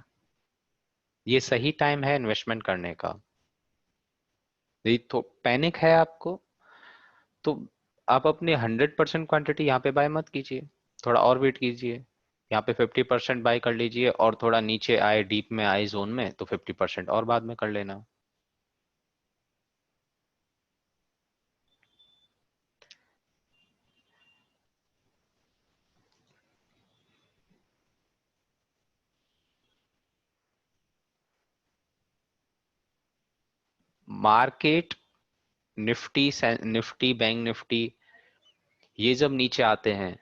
Speaker 1: ये सही टाइम है इन्वेस्टमेंट करने का। यदि तो पैनिक है आपको तो आप अपनी 100% क्वांटिटी यहाँ पे बाय मत कीजिए, थोड़ा और वेट कीजिए। यहाँ पे 50% बाय कर लीजिए और थोड़ा नीचे आए, डीप में आए जोन में, तो 50% और बाद में कर लेना। Market, Nifty, Nifty, bank Nifty, ये जब नीचे आते हैं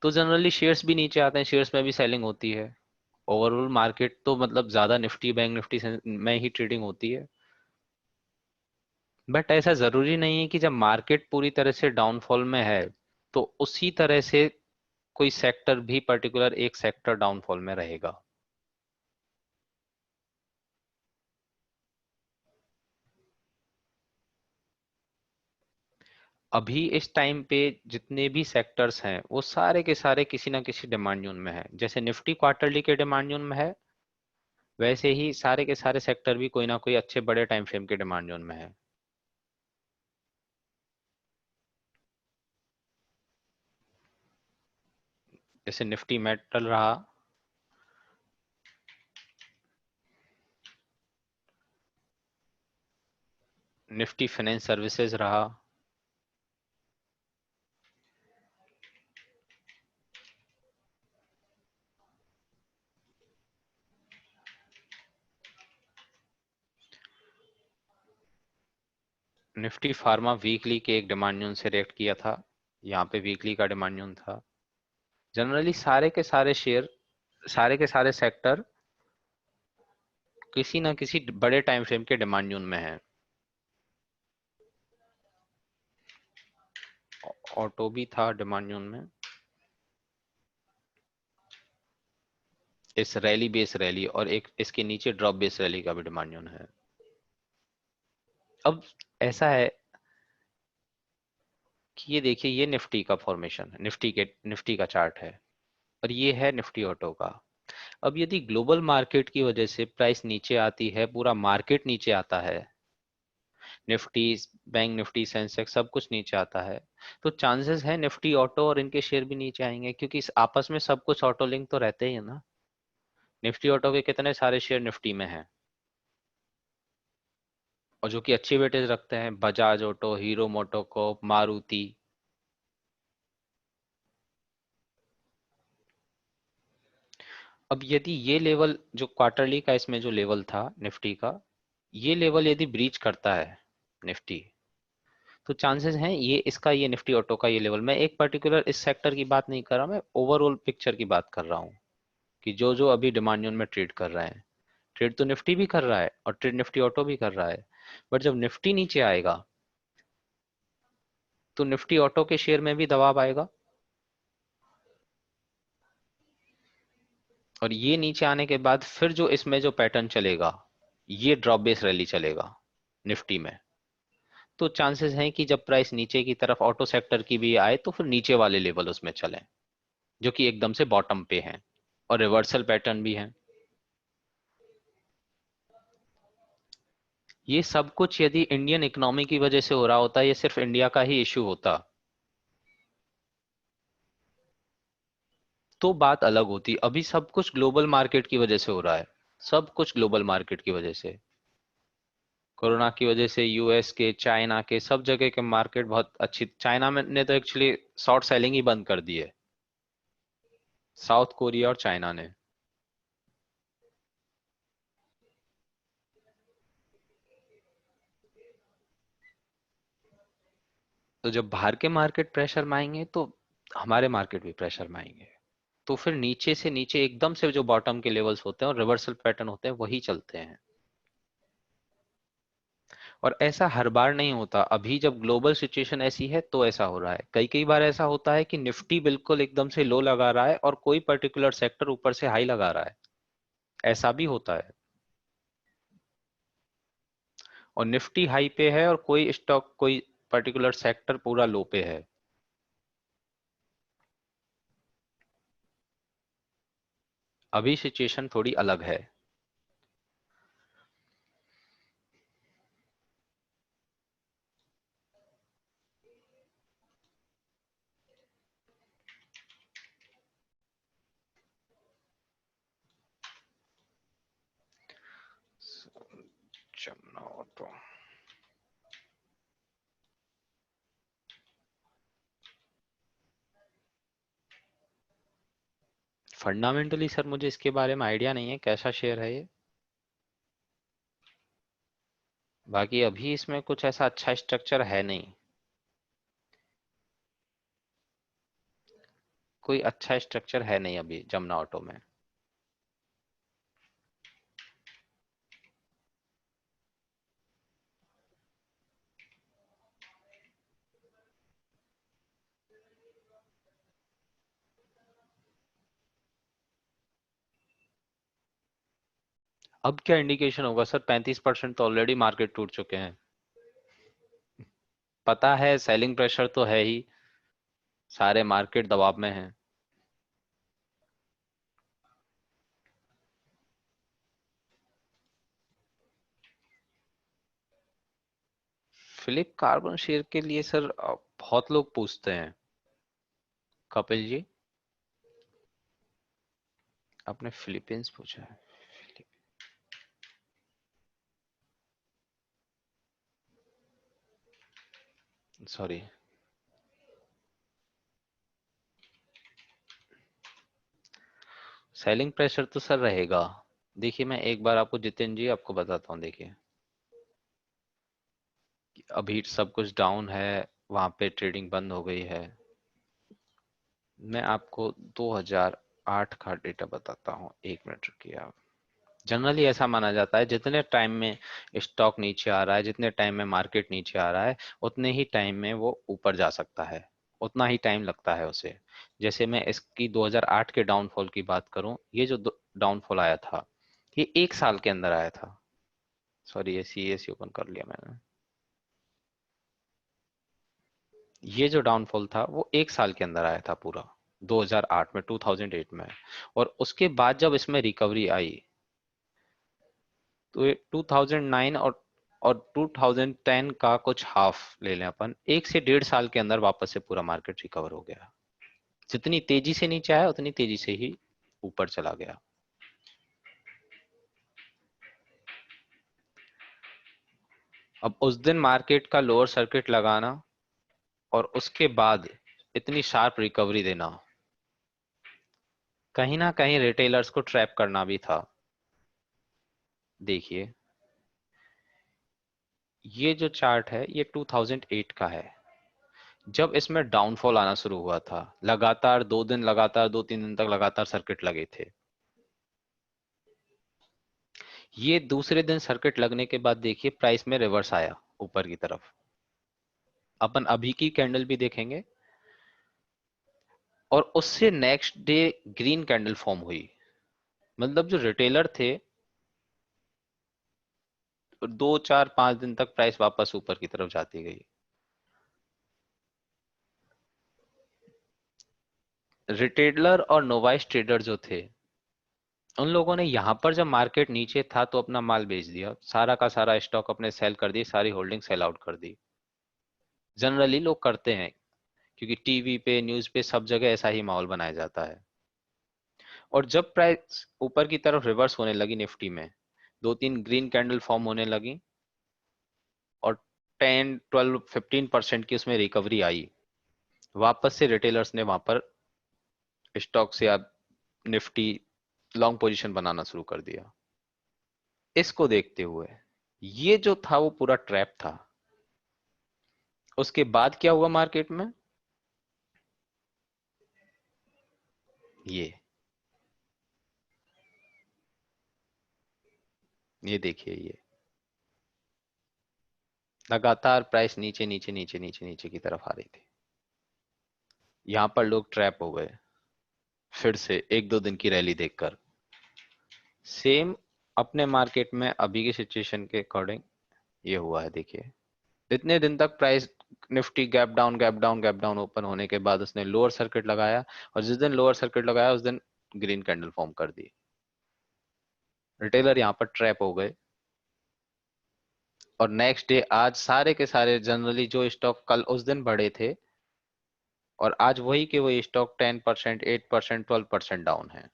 Speaker 1: तो जनरली शेयर्स भी नीचे आते हैं, शेयर्स में भी सेलिंग होती है। ओवरऑल मार्केट तो मतलब ज्यादा निफ्टी बैंक निफ्टी में ही ट्रेडिंग होती है। बट ऐसा जरूरी नहीं है कि जब मार्केट पूरी तरह से डाउनफॉल में है तो उसी तरह से कोई सेक्टर भी, पर्टिकुलर एक सेक्टर डाउनफॉल में रहेगा। अभी इस टाइम पे जितने भी सेक्टर्स हैं वो सारे के सारे किसी ना किसी डिमांड जोन में है। जैसे निफ्टी क्वार्टरली के डिमांड जोन में है, वैसे ही सारे के सारे सेक्टर भी कोई ना कोई अच्छे बड़े टाइम फ्रेम के डिमांड जोन में है। जैसे निफ्टी मेटल रहा, निफ्टी फाइनेंस सर्विसेज रहा, निफ्टी फार्मा वीकली के एक डिमांड जोन से रिएक्ट किया था, यहाँ पे वीकली का डिमांड जोन था। जनरली सारे के सारे शेयर, सारे के सारे सेक्टर किसी ना किसी बड़े टाइम फ्रेम के डिमांड जोन में है। ऑटो भी था डिमांड जोन में, इस रैली बेस रैली, और एक इसके नीचे ड्रॉप बेस रैली का भी डिमांड जोन है। अब ऐसा है कि ये देखिए, ये निफ्टी का फॉर्मेशन है, निफ्टी का चार्ट है, और ये है निफ्टी ऑटो का। अब यदि ग्लोबल मार्केट की वजह से प्राइस नीचे आती है, पूरा मार्केट नीचे आता है, निफ्टी, बैंक निफ्टी, सेंसेक्स सब कुछ नीचे आता है, तो चांसेस है निफ्टी ऑटो और इनके शेयर भी नीचे आएंगे, क्योंकि इस आपस में सब कुछ ऑटो लिंक तो रहते ही है ना। निफ्टी ऑटो के कितने सारे शेयर निफ्टी में हैं, और जो कि अच्छी वेटेज रखते हैं, Bajaj auto, hero MotoCorp, Maruti. अब यदि ये लेवल जो क्वार्टरली का इसमें जो लेवल था निफ्टी का, ये लेवल यदि ब्रीच करता है निफ्टी, तो चांसेस हैं ये इसका, ये निफ्टी ऑटो का ये लेवल, मैं एक पर्टिकुलर इस सेक्टर की बात नहीं कर रहा, मैं ओवरऑल पिक्चर की बात कर रहा हूँ कि जो जो अभी डिमांड जोन में ट्रेड कर रहे हैं, ट्रेड तो निफ्टी भी कर रहा है और ट्रेड निफ्टी ऑटो भी कर रहा है। बट जब निफ्टी नीचे आएगा तो निफ्टी ऑटो के शेयर में भी दबाव आएगा, और ये नीचे आने के बाद फिर जो इसमें जो पैटर्न चलेगा, ये ड्रॉप बेस रैली चलेगा निफ्टी में। तो चांसेस हैं कि जब प्राइस नीचे की तरफ ऑटो सेक्टर की भी आए तो फिर नीचे वाले लेवल उसमें चलें, जो कि एकदम से बॉटम पे हैं, और रिवर्सल पैटर्न भी है। ये सब कुछ यदि इंडियन इकोनॉमी की वजह से हो रहा होता, ये सिर्फ इंडिया का ही इश्यू होता, तो बात अलग होती। अभी सब कुछ ग्लोबल मार्केट की वजह से हो रहा है, सब कुछ ग्लोबल मार्केट की वजह से। कोरोना की वजह से यूएस के, चाइना के, सब जगह के मार्केट बहुत अच्छी, चाइना में ने तो एक्चुअली शॉर्ट सेलिंग ही बंद कर दी है, साउथ कोरिया और चाइना ने। तो जब बाहर के मार्केट प्रेशर में आएंगे तो हमारे मार्केट भी प्रेशर में आएंगे, तो फिर नीचे से नीचे एकदम से जो बॉटम के लेवल्स होते हैं और रिवर्सल पैटर्न होते हैं वही चलते हैं। और ऐसा हर बार नहीं होता, अभी जब ग्लोबल सिचुएशन ऐसी है तो ऐसा हो रहा है। कई कई बार ऐसा होता है कि निफ्टी बिल्कुल एकदम से लो लगा रहा है और कोई पर्टिकुलर सेक्टर ऊपर से हाई लगा रहा है, ऐसा भी होता है। और निफ्टी हाई पे है और कोई स्टॉक, कोई पर्टिकुलर सेक्टर पूरा लो पे है। अभी सिचुएशन थोड़ी अलग है। जमुना ऑटो, फंडामेंटली सर मुझे इसके बारे में आइडिया नहीं है, कैसा शेयर है ये। बाकी अभी इसमें कुछ ऐसा अच्छा स्ट्रक्चर है नहीं, कोई अच्छा स्ट्रक्चर है नहीं अभी जमुना ऑटो में। अब क्या इंडिकेशन होगा सर, 35% तो ऑलरेडी मार्केट टूट चुके हैं। पता है सेलिंग प्रेशर तो है ही, सारे मार्केट दबाव में हैं। फिलिप कार्बन शेयर के लिए सर बहुत लोग पूछते हैं। कपिल जी, आपने फिलीपींस पूछा है? सॉरी। सेलिंग प्रेशर तो सर रहेगा। देखिए मैं एक बार आपको जितेंद्र जी आपको बताता हूँ, देखिए अभी सब कुछ डाउन है, वहां पे ट्रेडिंग बंद हो गई है। मैं आपको 2008 का डेटा बताता हूँ, एक मिनट रुकिए आप। जनरली ऐसा माना जाता है जितने टाइम में स्टॉक नीचे आ रहा है, जितने टाइम में मार्केट नीचे आ रहा है, उतने ही टाइम में वो ऊपर जा सकता है, उतना ही टाइम लगता है उसे। जैसे मैं इसकी 2008 के डाउनफॉल की बात करूं, ये जो डाउनफॉल आया था, ये एक साल के अंदर आया था। सॉरी, ये सीएससी ओपन कर लिया मैंने। ये जो डाउनफॉल था वो एक साल के अंदर आया था पूरा, 2008 में, 2008 में। और उसके बाद जब इसमें रिकवरी आई, तो ये 2009 और 2010 का कुछ हाफ ले लें अपन, 1 से 1.5 साल के अंदर वापस से पूरा मार्केट रिकवर हो गया। जितनी तेजी से नीचे आया उतनी तेजी से ही ऊपर चला गया। अब उस दिन मार्केट का लोअर सर्किट लगाना और उसके बाद इतनी शार्प रिकवरी देना, कहीं ना कहीं रिटेलर्स को ट्रैप करना भी था। देखिए ये जो चार्ट है ये 2008 का है, जब इसमें डाउनफॉल आना शुरू हुआ था, लगातार 2 दिन, लगातार 2-3 दिन तक लगातार सर्किट लगे थे। ये दूसरे दिन सर्किट लगने के बाद देखिए प्राइस में रिवर्स आया ऊपर की तरफ। अपन अभी की कैंडल भी देखेंगे, और उससे next day green candle form हुई। मतलब जो रिटेलर थे, 2-4-5 दिन तक प्राइस वापस ऊपर की तरफ जाती गई। रिटेलर और नोवाइस ट्रेडर जो थे, उन लोगों ने यहां पर जब मार्केट नीचे था तो अपना माल बेच दिया, सारा का सारा स्टॉक अपने सेल कर दी, सारी होल्डिंग सेल आउट कर दी। जनरली लोग करते हैं, क्योंकि टीवी पे, न्यूज पे, सब जगह ऐसा ही माहौल बनाया जाता है। और जब प्राइस ऊपर की तरफ रिवर्स होने लगी निफ्टी में, 2-3 ग्रीन कैंडल फॉर्म होने लगी, और 10-12-15% की उसमें रिकवरी आई, वापस से रिटेलर्स ने वहां पर स्टॉक से अब निफ्टी लॉन्ग पोजीशन बनाना शुरू कर दिया। इसको देखते हुए ये जो था वो पूरा ट्रैप था। उसके बाद क्या हुआ मार्केट में, ये ये देखिए, ये लगातार प्राइस नीचे नीचे नीचे नीचे नीचे की तरफ आ रही थी। यहां पर लोग ट्रैप हो गए, फिर से 1-2 दिन की रैली देखकर। सेम अपने मार्केट में अभी की सिचुएशन के अकॉर्डिंग ये हुआ है, देखिए इतने दिन तक price Nifty gap down gap down gap down open होने के बाद उसने लोअर सर्किट लगाया, और जिस दिन लोअर सर्किट लगाया उस दिन ग्रीन कैंडल फॉर्म कर दी। रिटेलर यहाँ पर ट्रैप हो गए, और नेक्स्ट डे आज सारे के सारे जनरली जो स्टॉक कल उस दिन बढ़े थे, और आज वही के वही स्टॉक 10%, 8%, 12% डाउन है।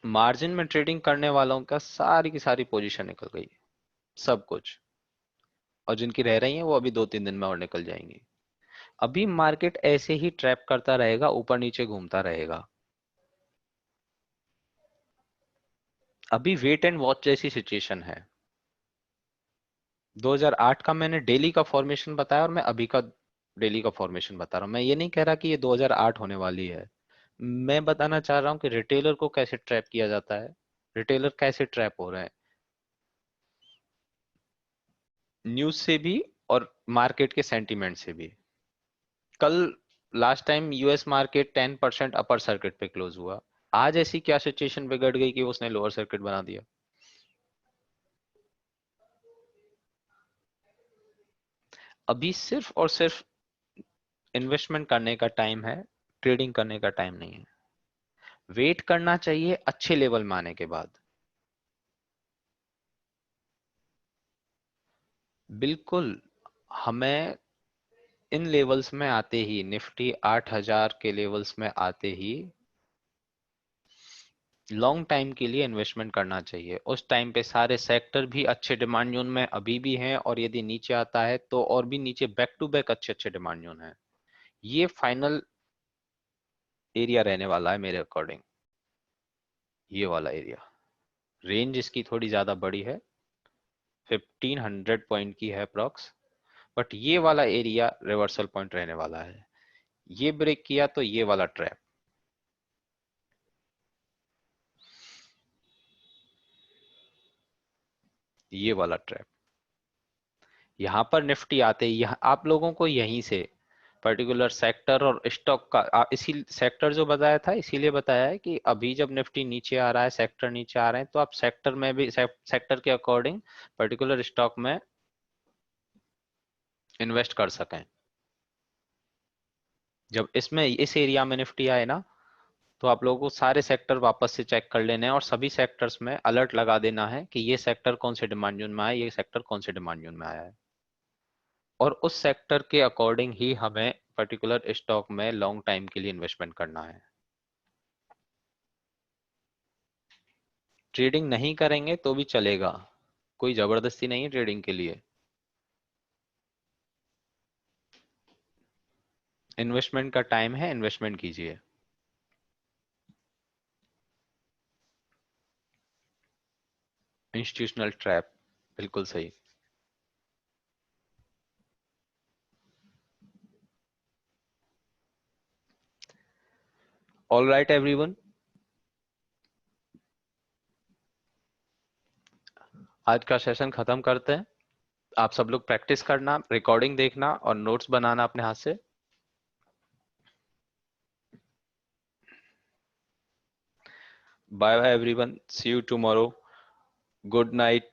Speaker 1: मार्जिन में ट्रेडिंग करने वालों का सारी की सारी पोजीशन निकल गई, सब कुछ। और जिनकी रह रही हैं वो अभी 2-3 दिन में और निकल जाएंगी। अभी मार्केट ऐसे ही ट्रैप करता रहेगा, ऊपर नीचे घूमता रहेगा। अभी वेट एंड वॉच जैसी सिचुएशन है। 2008 का मैंने डेली का फॉर्मेशन बताया और मैं अभी का डेली का फॉर्मेशन बता रहा हूं। मैं ये नहीं कह रहा कि ये 2008 होने वाली है। मैं बताना चाह रहा हूं कि रिटेलर को कैसे ट्रैप किया जाता है, रिटेलर कैसे ट्रैप हो रहे हैं, न्यूज से भी और मार्केट के सेंटीमेंट से भी। कल last time US market 10% upper circuit पे क्लोज हुआ। आज ऐसी क्या सिचुएशन बिगड़ गई कि उसने लोअर सर्किट बना दिया? अभी सिर्फ और सिर्फ इन्वेस्टमेंट करने का टाइम है, ट्रेडिंग करने का टाइम नहीं है। वेट करना चाहिए अच्छे लेवल में आने के बाद। बिल्कुल। हमें इन लेवल्स में आते ही, निफ्टी 8000 के लेवल्स में आते ही लॉन्ग टाइम के लिए इन्वेस्टमेंट करना चाहिए। उस टाइम पे सारे सेक्टर भी अच्छे डिमांड जोन में अभी भी हैं, और यदि नीचे आता है तो और भी नीचे बैक टू बैक अच्छे अच्छे डिमांड जोन है। ये फाइनल एरिया रहने वाला है मेरे अकॉर्डिंग। ये वाला एरिया, रेंज इसकी थोड़ी ज्यादा बड़ी है, 1500 पॉइंट की है अप्रॉक्स, बट ये वाला एरिया रिवर्सल पॉइंट रहने वाला है। ये ब्रेक किया तो ये वाला ट्रैप, ये वाला ट्रैप, यहां पर निफ्टी आते ही यहाँ आप लोगों को यहीं से पर्टिकुलर सेक्टर और स्टॉक का इसी सेक्टर जो बताया था, इसीलिए बताया है कि अभी जब निफ्टी नीचे आ रहा है, सेक्टर नीचे आ रहे हैं, तो आप सेक्टर में भी सेक्टर के अकॉर्डिंग पर्टिकुलर स्टॉक में इन्वेस्ट कर सकें। जब इसमें इस एरिया में निफ्टी आए ना, तो आप लोगों को सारे सेक्टर वापस से चेक कर लेने हैं और सभी सेक्टर्स में अलर्ट लगा देना है कि ये सेक्टर कौन से डिमांड जोन में आया, ये सेक्टर कौन से डिमांड जोन में आया है, और उस सेक्टर के अकॉर्डिंग ही हमें पर्टिकुलर स्टॉक में लॉन्ग टाइम के लिए इन्वेस्टमेंट करना है। ट्रेडिंग नहीं करेंगे तो भी चलेगा, कोई जबरदस्ती नहीं है ट्रेडिंग के लिए। इन्वेस्टमेंट का टाइम है, इन्वेस्टमेंट कीजिए। इंस्टीट्यूशनल ट्रैप, बिल्कुल सही। ऑल राइट एवरीवन, आज का सेशन खत्म करते हैं। आप सब लोग प्रैक्टिस करना, रिकॉर्डिंग देखना और नोट्स बनाना अपने हाथ से। Bye bye everyone, see you tomorrow, good night.